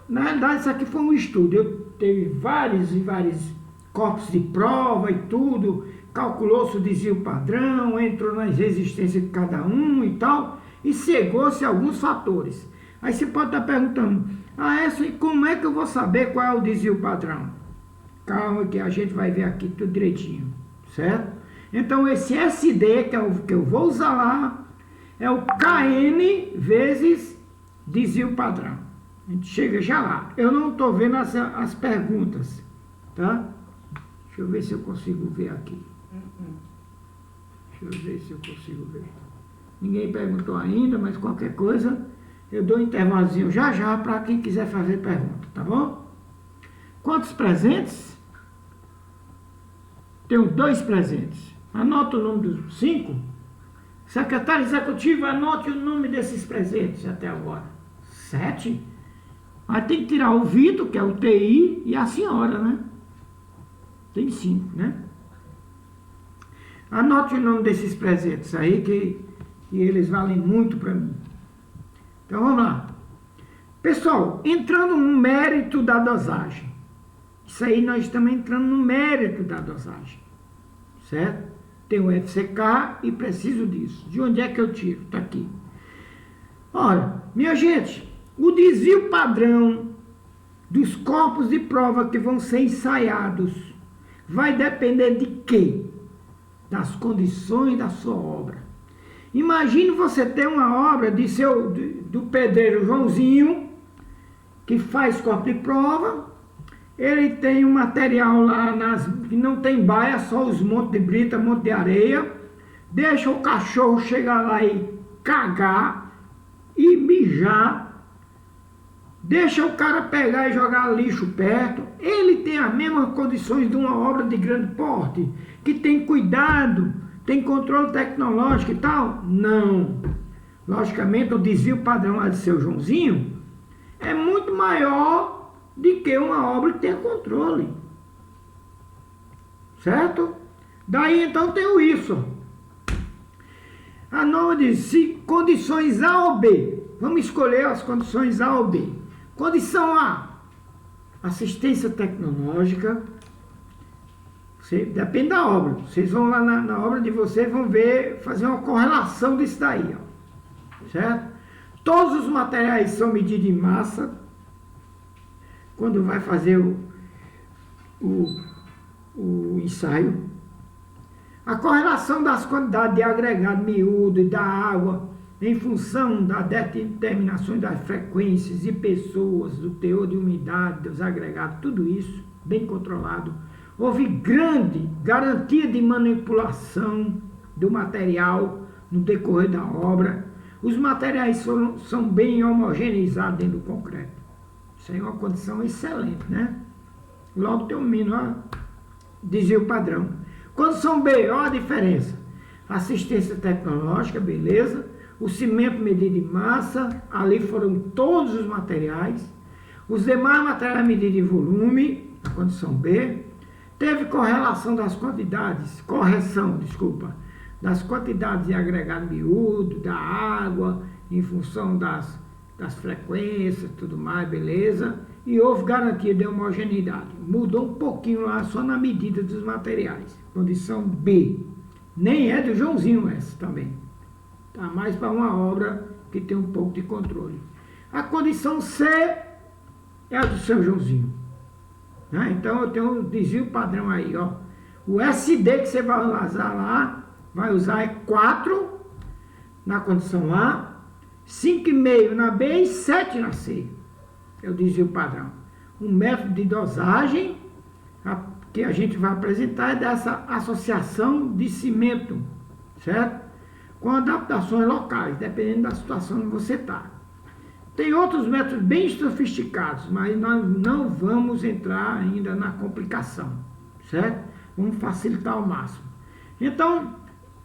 Na realidade, isso aqui foi um estudo. Eu teve vários e vários corpos de prova e tudo, calculou-se o desvio padrão, entrou nas resistências de cada um e tal, e chegou-se a alguns fatores. Aí você pode estar perguntando, e como é que eu vou saber qual é o desvio padrão? Calma que a gente vai ver aqui tudo direitinho, certo? Então esse SD, que é o que eu vou usar lá, é o KN vezes desvio padrão. A gente chega já lá. Eu não estou vendo as perguntas, tá? Deixa eu ver se eu consigo ver aqui. Deixa eu ver se eu consigo ver. Ninguém perguntou ainda, mas qualquer coisa eu dou um intervalozinho já para quem quiser fazer pergunta, tá bom? Quantos presentes? Tenho 2 presentes. Anota o nome dos 5. Secretário executivo, anote o nome desses presentes até agora. 7? Mas tem que tirar o Vitor, que é o TI, e a senhora, né? Tem 5, né? Anote o nome desses presentes aí, que eles valem muito para mim. Então vamos lá. Pessoal, entrando no mérito da dosagem. Isso aí nós estamos entrando no mérito da dosagem. Certo? Tem o FCK e preciso disso. De onde é que eu tiro? Está aqui. Olha, minha gente, o desvio padrão dos corpos de prova que vão ser ensaiados vai depender de quê? Das condições da sua obra. Imagine você ter uma obra do pedreiro Joãozinho, que faz corpo de prova, ele tem um material lá que não tem baia, só os montes de brita, monte de areia, deixa o cachorro chegar lá e cagar e mijar deixa o cara pegar e jogar lixo perto. Ele tem as mesmas condições de uma obra de grande porte, que tem cuidado, tem controle tecnológico e tal? Não. Logicamente, o desvio padrão lá de seu Joãozinho é muito maior do que uma obra que tenha controle. Certo? Daí então tem o isso. A norma diz, se condições A ou B, vamos escolher as condições A ou B. Condição A, assistência tecnológica. Depende da obra. Vocês vão lá na obra de vocês, vão ver, fazer uma correlação disso daí, ó. Certo? Todos os materiais são medidos em massa. Quando vai fazer o ensaio. A correlação das quantidades de agregado miúdo e da água em função da determinação das frequências e pessoas, do teor de umidade, dos agregados, tudo isso bem controlado. Houve grande garantia de manipulação do material no decorrer da obra. Os materiais são bem homogeneizados dentro do concreto. Isso aí é uma condição excelente, né? Logo tem um mínimo desvio padrão. Condição B, olha a diferença. Assistência tecnológica, beleza. O cimento medido em massa, ali foram todos os materiais. Os demais materiais medidos em volume, a condição B. Teve correlação das quantidades, das quantidades de agregado miúdo, da água, em função das frequências, tudo mais, beleza. E houve garantia de homogeneidade. Mudou um pouquinho lá, só na medida dos materiais. Condição B. Nem é do Joãozinho essa também. Tá mais para uma obra que tem um pouco de controle. A condição C é a do seu Joãozinho. Né? Então eu tenho um desvio padrão aí, ó. O SD que você vai usar é 4 na condição A, 5,5 na B e 7 na C. É o desvio padrão. Um método de dosagem que a gente vai apresentar é dessa associação de cimento, certo? Com adaptações locais, dependendo da situação onde você está. Tem outros métodos bem sofisticados, mas nós não vamos entrar ainda na complicação, certo? Vamos facilitar ao máximo. Então,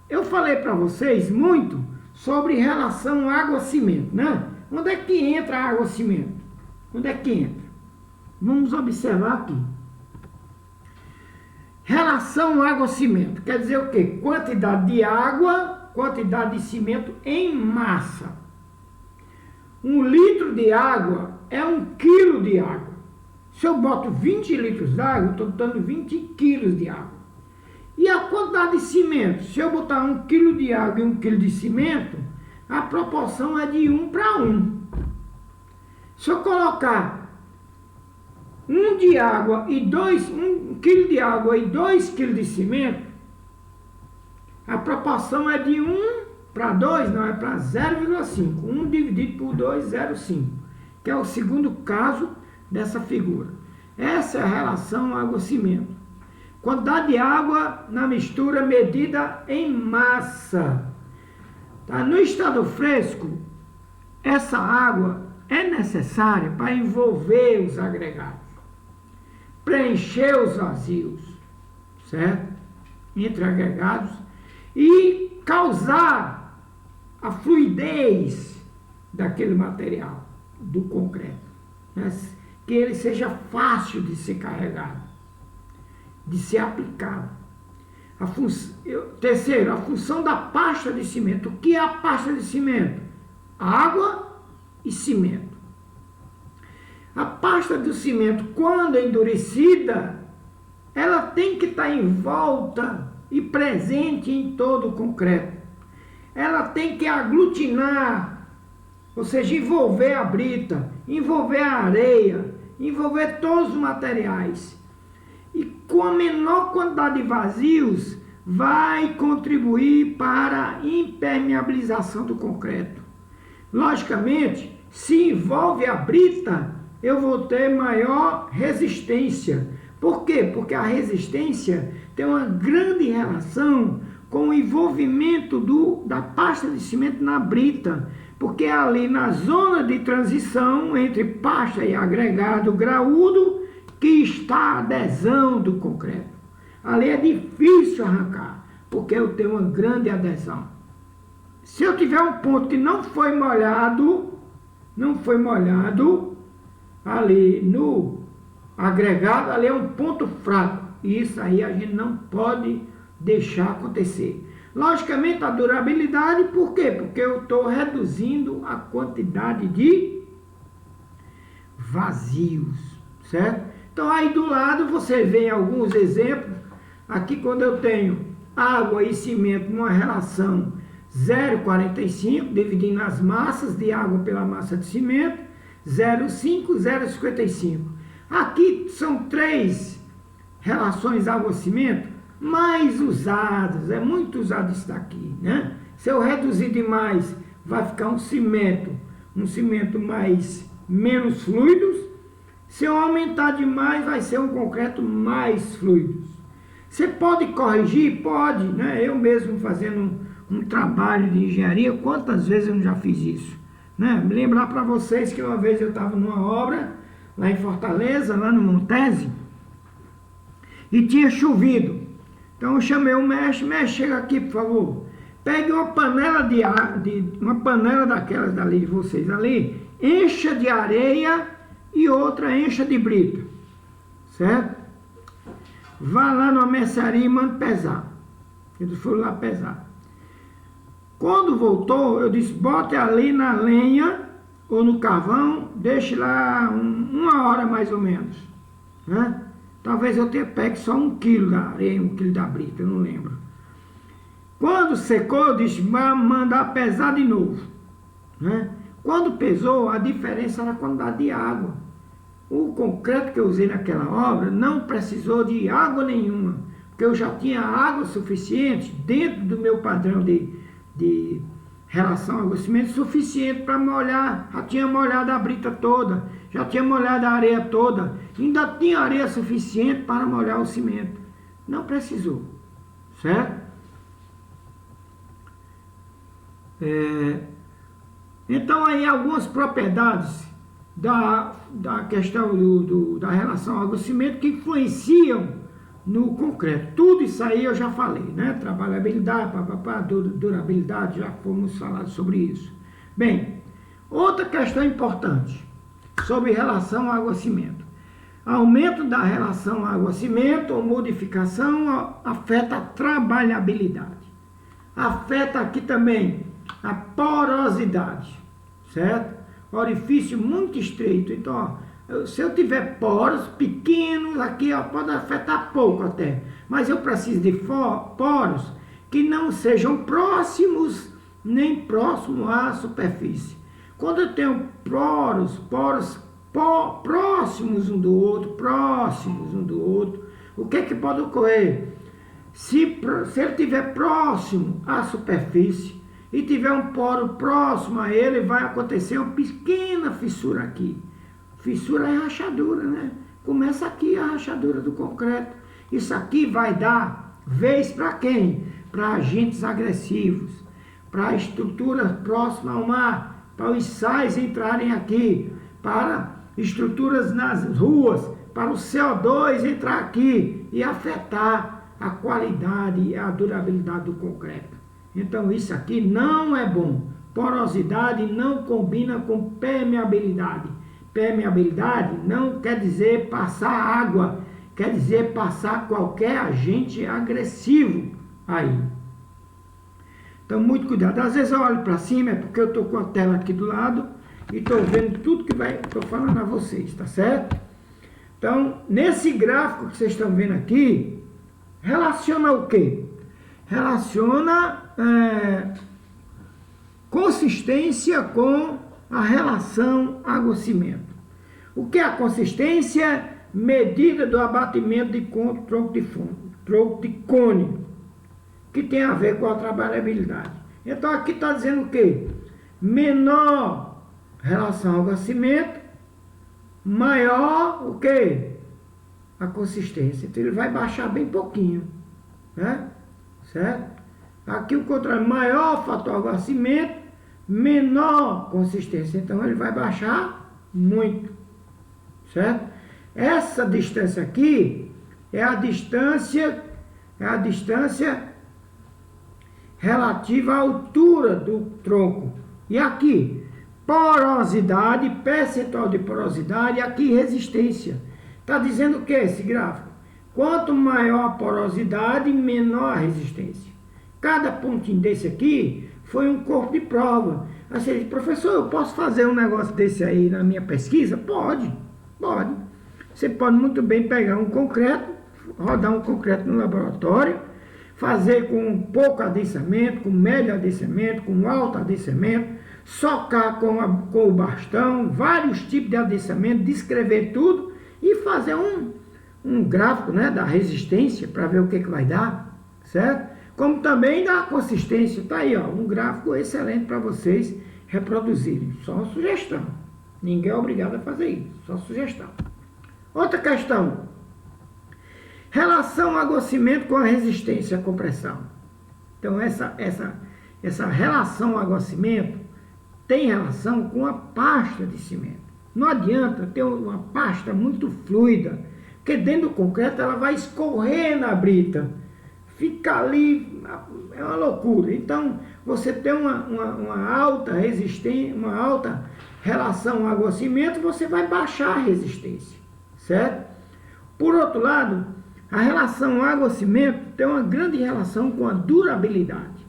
eu falei para vocês muito sobre relação água-cimento, né? Onde é que entra a água-cimento? Onde é que entra? Vamos observar aqui. Relação água-cimento, quer dizer o quê? Quantidade de água, quantidade de cimento em massa. 1 litro de água é 1 quilo de água. Se eu boto 20 litros de água, estou dando 20 quilos de água. E a quantidade de cimento? Se eu botar 1 quilo de água e 1 quilo de cimento, a proporção é de 1 para 1. Se eu colocar 1 de água e 1 quilo de água e 2 quilos de cimento, a proporção é de 1 para 2, não é para 0,5. 1 dividido por 2, 0,5. Que é o segundo caso dessa figura. Essa é a relação água-cimento. Quantidade de água na mistura medida em massa. Tá? No estado fresco, essa água é necessária para envolver os agregados, preencher os vazios, certo? Entre agregados e causar a fluidez daquele material, do concreto, né? Que ele seja fácil de ser carregado, de ser aplicado. Terceiro, a função da pasta de cimento. O que é a pasta de cimento? Água e cimento. A pasta do cimento, quando endurecida, ela tem que estar em volta e presente em todo o concreto. Ela tem que aglutinar, ou seja, envolver a brita, envolver a areia, envolver todos os materiais. E com a menor quantidade de vazios, vai contribuir para a impermeabilização do concreto. Logicamente, se envolve a brita, eu vou ter maior resistência. Por quê? Porque a resistência tem uma grande relação com o envolvimento da pasta de cimento na brita, porque é ali na zona de transição entre pasta e agregado graúdo que está a adesão do concreto. Ali é difícil arrancar, porque eu tenho uma grande adesão. Se eu tiver um ponto que não foi molhado ali no agregado, ali é um ponto fraco. E isso aí a gente não pode deixar acontecer. Logicamente a durabilidade, por quê? Porque eu estou reduzindo a quantidade de vazios, certo? Então aí do lado você vê alguns exemplos. Aqui quando eu tenho água e cimento numa relação 0,45, dividindo as massas de água pela massa de cimento, 0,5, 0,55. Aqui são 3 relações água-cimento mais usadas, é muito usado isso daqui, né? Se eu reduzir demais, vai ficar um cimento menos fluidos. Se eu aumentar demais, vai ser um concreto mais fluidos. Você pode corrigir? Pode, né? Eu mesmo fazendo um trabalho de engenharia, quantas vezes eu já fiz isso, né? Me lembrar para vocês que uma vez eu estava numa obra lá em Fortaleza, lá no Montese, e tinha chovido. Então eu chamei o mestre, chega aqui por favor, pegue uma panela uma panela daquelas dali de vocês ali, encha de areia e outra encha de brita, certo? Vá lá numa mercearia e manda pesar. Eles foram lá pesar. Quando voltou, eu disse, bote ali na lenha ou no carvão, deixe lá uma hora mais ou menos, né? Talvez eu tenha pego só 1 quilo da areia, 1 quilo da brita, eu não lembro. Quando secou, eu disse, mandar pesar de novo, né? Quando pesou, a diferença era a quantidade de água. O concreto que eu usei naquela obra não precisou de água nenhuma, porque eu já tinha água suficiente dentro do meu padrão de relação água-cimento suficiente para molhar. Já tinha molhado a brita toda, já tinha molhado a areia toda, ainda tinha areia suficiente para molhar o cimento. Não precisou, certo? Então aí algumas propriedades da questão da relação água-cimento que influenciam no concreto. Tudo isso aí eu já falei, né? Trabalhabilidade, durabilidade, já fomos falar sobre isso. Bem, outra questão importante sobre relação água-cimento. Aumento da relação água-cimento ou modificação afeta a trabalhabilidade. Afeta aqui também a porosidade, certo? Orifício muito estreito. Então, ó, se eu tiver poros pequenos aqui, ó, pode afetar pouco até. Mas eu preciso de poros que não sejam próximos nem próximos à superfície. Quando eu tenho poros próximos um do outro, o que é que pode ocorrer? Se ele estiver próximo à superfície e tiver um poro próximo a ele, vai acontecer uma pequena fissura aqui. Fissura é rachadura, né? Começa aqui a rachadura do concreto. Isso aqui vai dar vez para quem? Para agentes agressivos, para estruturas próximas ao mar, para os sais entrarem aqui, para estruturas nas ruas, para o CO2 entrar aqui e afetar a qualidade e a durabilidade do concreto. Então isso aqui não é bom. Porosidade não combina com permeabilidade. Permeabilidade não quer dizer passar água, quer dizer passar qualquer agente agressivo aí. Então muito cuidado. Às vezes eu olho para cima, é porque eu estou com a tela aqui do lado e estou vendo tudo que estou falando a vocês, tá certo? Então, nesse gráfico que vocês estão vendo aqui, relaciona o quê? Relaciona consistência com a relação água-cimento. O que é a consistência? Medida do abatimento de tronco de cone, que tem a ver com a trabalhabilidade. Então aqui está dizendo o quê? Menor relação água-cimento, maior o quê? A consistência. Então ele vai baixar bem pouquinho, né? Certo? Aqui o contrário, maior fator água-cimento, menor consistência. Então ele vai baixar muito, certo? Essa distância aqui é a distância relativa à altura do tronco. E aqui, porosidade, percentual de porosidade, e aqui resistência. Está dizendo o que esse gráfico? Quanto maior a porosidade, menor a resistência. Cada pontinho desse aqui foi um corpo de prova. Aí você diz, professor, eu posso fazer um negócio desse aí na minha pesquisa? Pode. Você pode muito bem pegar um concreto, rodar um concreto no laboratório, fazer com pouco adensamento, com médio adensamento, com alto adensamento, socar com o bastão, vários tipos de adensamento, descrever tudo e fazer um gráfico, né, da resistência para ver o que vai dar, certo? Como também da consistência. Está aí, ó, um gráfico excelente para vocês reproduzirem. Só uma sugestão. Ninguém é obrigado a fazer isso, só sugestão. Outra questão. Relação água-cimento com a resistência à compressão. Então, essa relação água-cimento tem relação com a pasta de cimento. Não adianta ter uma pasta muito fluida, porque dentro do concreto ela vai escorrer na brita. Fica ali, é uma loucura. Então, você tem uma alta resistência, uma alta relação água-cimento, você vai baixar a resistência, certo? Por outro lado, a relação água-cimento tem uma grande relação com a durabilidade.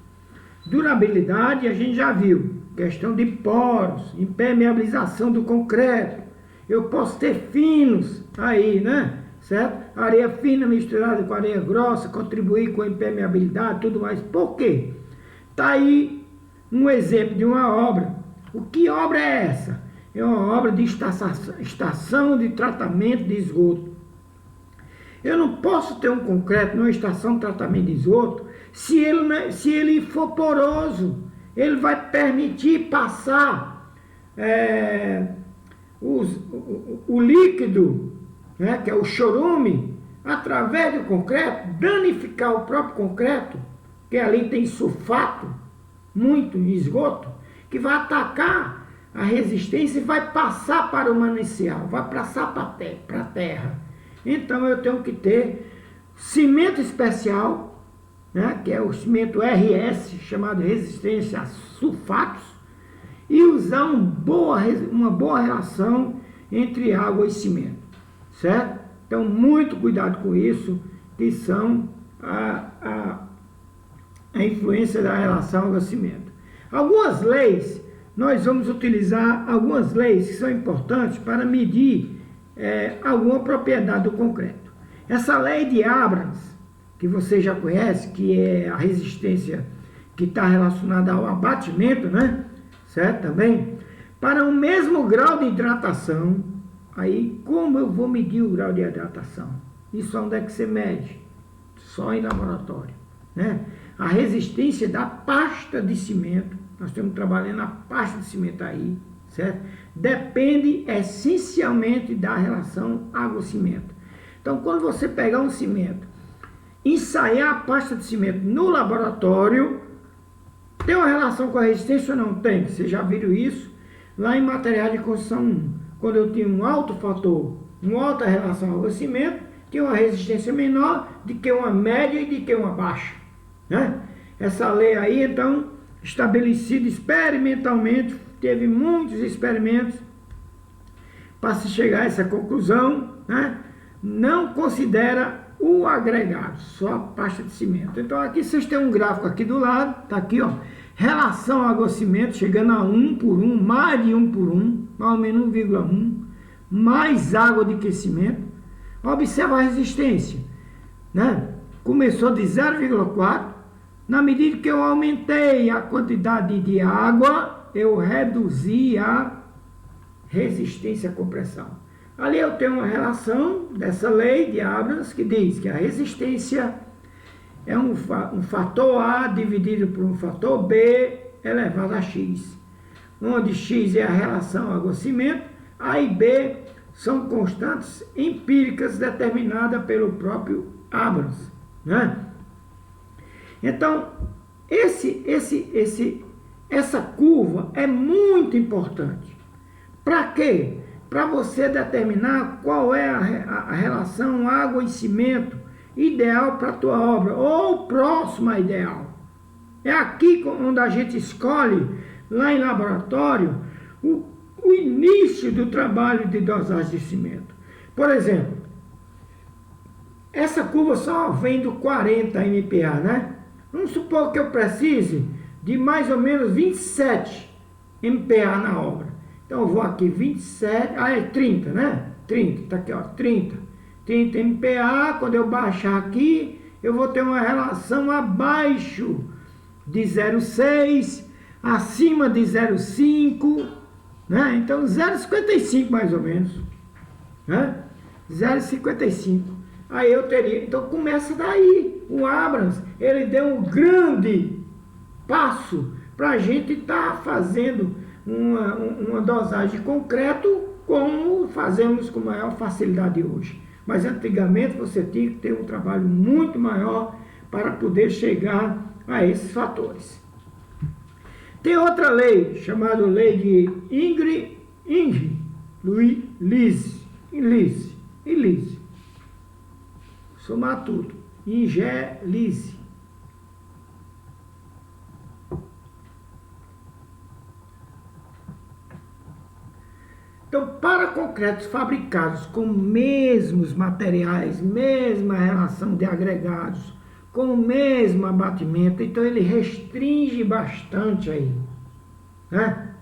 Durabilidade a gente já viu, questão de poros, impermeabilização do concreto. Eu posso ter finos aí, né? Certo? Areia fina misturada com areia grossa, contribuir com a impermeabilidade, tudo mais. Por quê? Está aí um exemplo de uma obra. O que obra é essa? É uma obra de estação de tratamento de esgoto. Eu não posso ter um concreto numa estação de tratamento de esgoto se ele for poroso. Ele vai permitir passar o líquido, né, que é o chorume, através do concreto, danificar o próprio concreto, que ali tem sulfato, muito esgoto, que vai atacar a resistência e vai passar para o manancial, vai passar para a terra. Então eu tenho que ter cimento especial, né, que é o cimento RS, chamado resistência a sulfatos, e usar uma boa relação entre água e cimento, certo? Então muito cuidado com isso, que são a influência da relação água-cimento. Algumas leis, nós vamos utilizar algumas leis que são importantes para medir alguma propriedade do concreto. Essa lei de Abrams, que você já conhece, que é a resistência que está relacionada ao abatimento, né? Certo? Também. Para o mesmo grau de hidratação, aí como eu vou medir o grau de hidratação? Isso onde é que você mede? Só em laboratório, né? A resistência da pasta de cimento, nós estamos trabalhando a pasta de cimento aí, certo? Depende essencialmente da relação água-cimento. Então, quando você pegar um cimento, ensaiar a pasta de cimento no laboratório, tem uma relação com a resistência ou não tem? Vocês já viram isso? Lá em material de construção 1, quando eu tinha um alto fator, uma alta relação água-cimento, tinha uma resistência menor do que uma média e do que uma baixa, né? Essa lei aí, então, estabelecida experimentalmente, teve muitos experimentos para se chegar a essa conclusão, né? Não considera o agregado, só a pasta de cimento. Então aqui vocês têm um gráfico aqui do lado, tá aqui, ó, relação água-cimento chegando a 1 por 1, mais de 1 por 1, mais ou menos 1,1, mais água de aquecimento. Observa a resistência, né? Começou de 0,4, na medida que eu aumentei a quantidade de água, eu reduzi a resistência à compressão. Ali eu tenho uma relação dessa lei de Abrams que diz que a resistência é um fator A dividido por um fator B elevado a X, onde X é a relação água-cimento, A e B são constantes empíricas determinadas pelo próprio Abrams, né? Então, essa curva é muito importante. Para quê? Para você determinar qual é a relação água e cimento ideal para a tua obra, ou próxima à ideal. É aqui onde a gente escolhe, lá em laboratório, o início do trabalho de dosagem de cimento. Por exemplo, essa curva só vem do 40 MPa, né? Vamos supor que eu precise de mais ou menos 27 MPa na obra. Então eu vou aqui 27, é 30, né? 30, tá aqui, ó, 30 MPa. Quando eu baixar aqui, eu vou ter uma relação abaixo de 0,6, acima de 0,5, né? Então 0,55 mais ou menos, né? 0,55. Aí eu teria, então começa daí. O Abrams, ele deu um grande passo para a gente estar fazendo uma dosagem de concreto como fazemos com maior facilidade hoje. Mas antigamente você tinha que ter um trabalho muito maior para poder chegar a esses fatores. Tem outra lei, chamada lei de Ingres, somar tudo, Ingres. Então, para concretos fabricados com mesmos materiais, mesma relação de agregados, com o mesmo abatimento, então ele restringe bastante aí, né?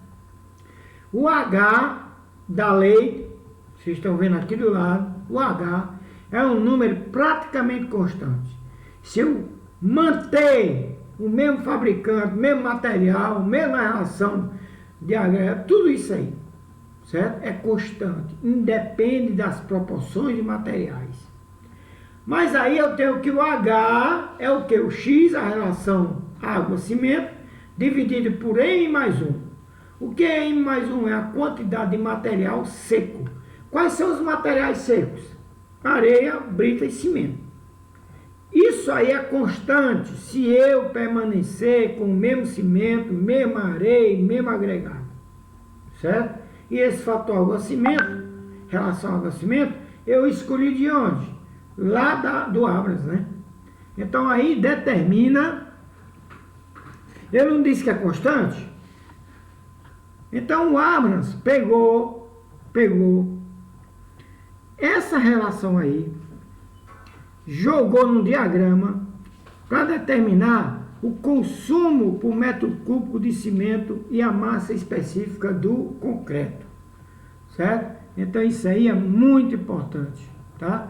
O H da lei, vocês estão vendo aqui do lado, o H é um número praticamente constante. Se eu manter o mesmo fabricante, mesmo material, mesma relação de agregado, tudo isso aí, certo? É constante, independe das proporções de materiais. Mas aí eu tenho que o H é o que? O X, a relação água-cimento, dividido por M mais 1. O que é M mais 1? É a quantidade de material seco. Quais são os materiais secos? Areia, brita e cimento. Isso aí é constante se eu permanecer com o mesmo cimento, mesma areia, mesmo agregado. Certo? E esse fator água-cimento, relação água-cimento, eu escolhi de onde? Lá do Abrams, né? Então aí determina, eu não disse que é constante? Então o Abrams pegou essa relação aí, jogou num diagrama para determinar o consumo por metro cúbico de cimento e a massa específica do concreto, certo? Então isso aí é muito importante, tá?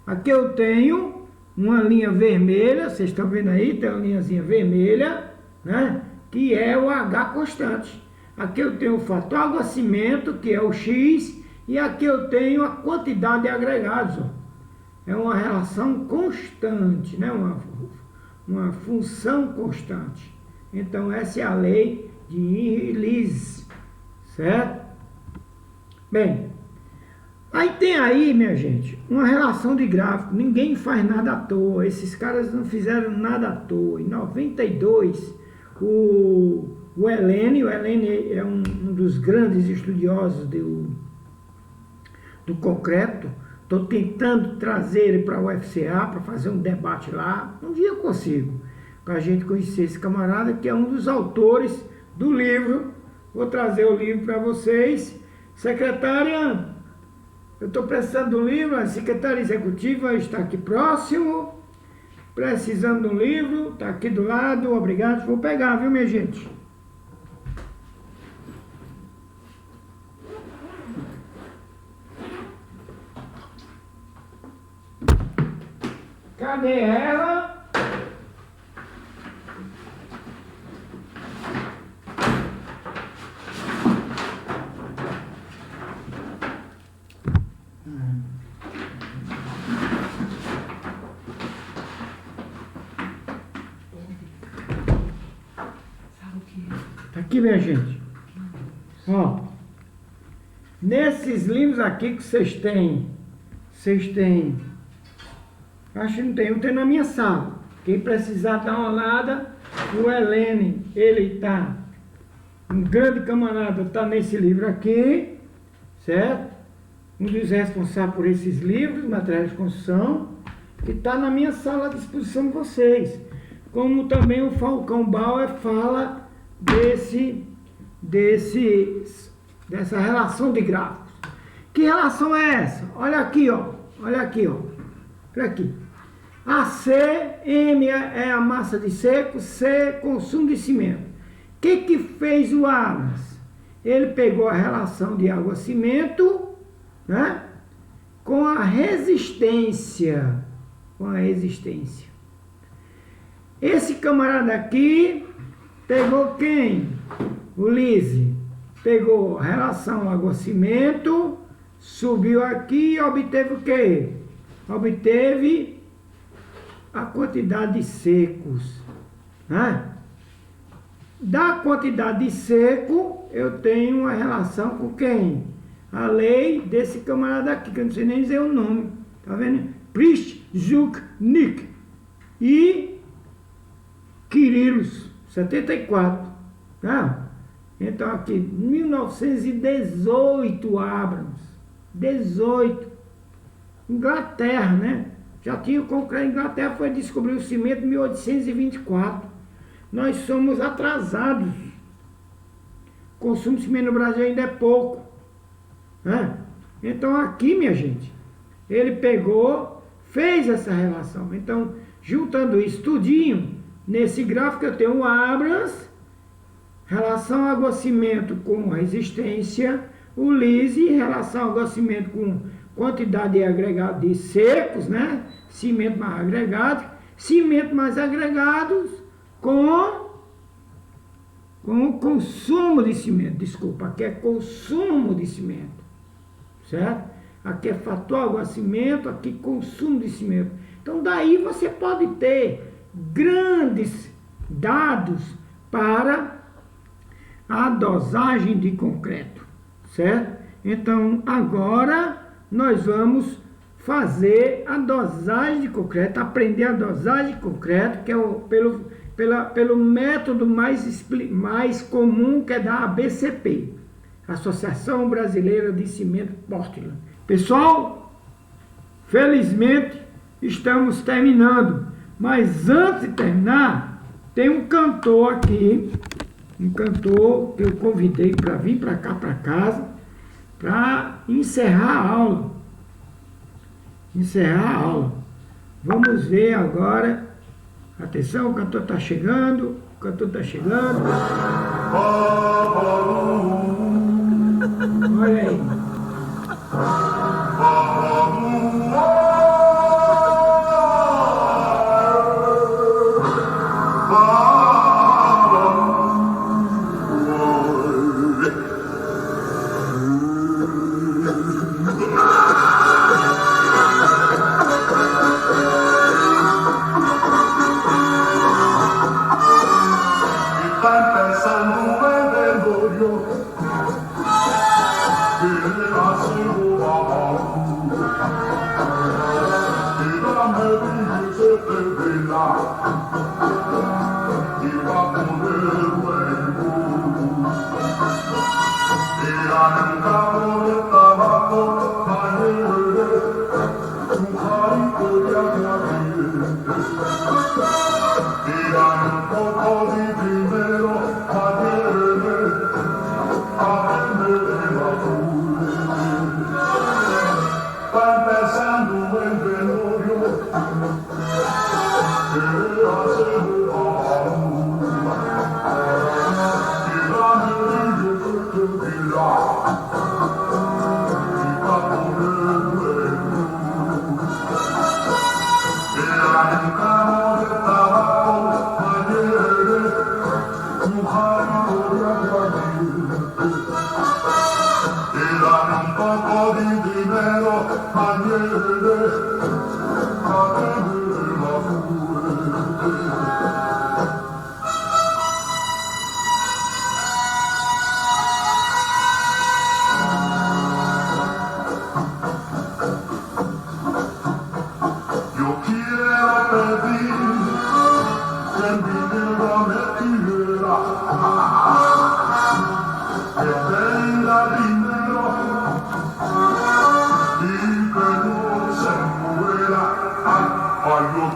Aqui eu tenho uma linha vermelha, vocês estão vendo aí, tem uma linhazinha vermelha, né? Que é o H constante. Aqui eu tenho o fator água-cimento, que é o X, e aqui eu tenho a quantidade de agregados, ó. É uma relação constante, né? Uma função constante. Então essa é a lei de Ingres, certo? Bem, aí tem aí, minha gente, uma relação de gráfico. Ninguém faz nada à toa. Esses caras não fizeram nada à toa. Em 92, o Helene é um dos grandes estudiosos do concreto. Estou tentando trazer ele para a UFCA para fazer um debate lá. Um dia eu consigo, para a gente conhecer esse camarada, que é um dos autores do livro. Vou trazer o livro para vocês. Secretária, eu estou precisando do livro, a secretária executiva está aqui próximo, precisando do livro, está aqui do lado, obrigado, vou pegar, viu, minha gente? Cadê ela? Tá aqui, minha gente. Ó, nesses livros aqui que vocês têm, acho que não tem, eu tenho na minha sala. Quem precisar dar uma olhada, o Helene, ele tá um grande camarada está nesse livro aqui, certo? Um dos responsáveis por esses livros, materiais de construção, que está na minha sala à disposição de vocês. Como também o Falcão Bauer fala dessa relação de gráficos. Que relação é essa? Olha aqui, ó. Olha aqui, ó. Olha aqui. A C, M é a massa de seco, C, consumo de cimento. O que fez o Adams? Ele pegou a relação de água-cimento, né, com a resistência. Esse camarada aqui pegou quem? O Lise. Pegou a relação água-cimento, subiu aqui e obteve o quê? Obteve a quantidade de secos, né? Da quantidade de seco, eu tenho uma relação com quem? A lei desse camarada aqui, que eu não sei nem dizer o nome, tá vendo? Prishchuk-Nik e Quirilos, 74, tá? Então aqui, 1918, Abrams, 18, Inglaterra, né? Já tinha concreto, Inglaterra foi descobrir o cimento em 1824. Nós somos atrasados. O consumo de cimento no Brasil ainda é pouco, né? Então aqui, minha gente, ele pegou, fez essa relação. Então, juntando isso tudinho, nesse gráfico eu tenho o Abrams, relação água-cimento com resistência, o Lise, relação água-cimento com quantidade de agregado de secos, né? Cimento mais agregados com o consumo de cimento. Desculpa, aqui é consumo de cimento, certo? Aqui é fator água-cimento, aqui consumo de cimento. Então daí você pode ter grandes dados para a dosagem de concreto, certo? Então agora nós vamos fazer a dosagem de concreto, aprender a dosagem de concreto, que é pelo método mais comum, que é da ABCP, Associação Brasileira de Cimento Portland. Pessoal, felizmente estamos terminando, mas antes de terminar, tem um cantor aqui, um cantor que eu convidei para vir para cá, para casa, para encerrar a aula. Vamos ver agora. Atenção, o cantor está chegando. Olha aí.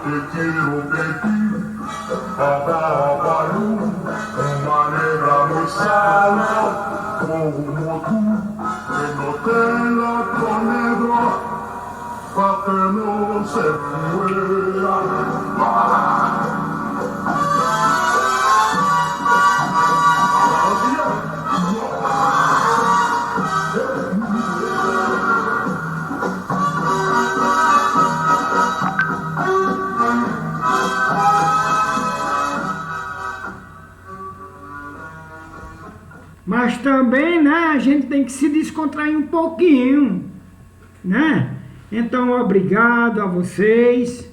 te quiero pedir abajo manera muy sana como tú, que no tenga con negro pa' que no se muera. Mas também, né, a gente tem que se descontrair um pouquinho, né? Então, obrigado a vocês,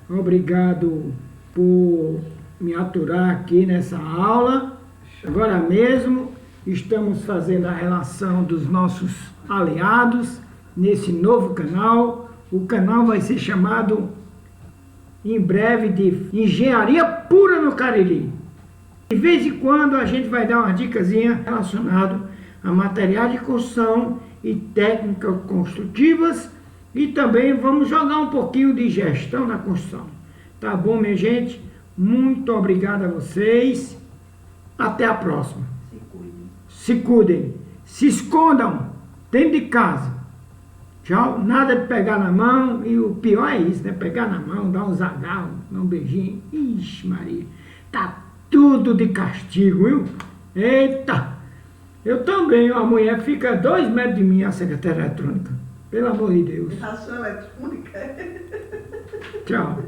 obrigado por me aturar aqui nessa aula. Agora mesmo estamos fazendo a relação dos nossos aliados nesse novo canal. O canal vai ser chamado em breve de Engenharia Pura no Cariri. De vez em quando a gente vai dar uma dicasinha relacionada a materiais de construção e técnicas construtivas, e também vamos jogar um pouquinho de gestão na construção. Tá bom, minha gente? Muito obrigado a vocês. Até a próxima. Se cuidem. Se cuidem. Se escondam dentro de casa. Tchau. Nada de pegar na mão. E o pior é isso, né? Pegar na mão, dar uns agarros, dar um beijinho. Ixi, Maria. Tá tudo de castigo, viu? Eita! Eu também, a mulher fica a 2 metros de mim, a secretária eletrônica. Pelo amor de Deus. A sua eletrônica. Tchau.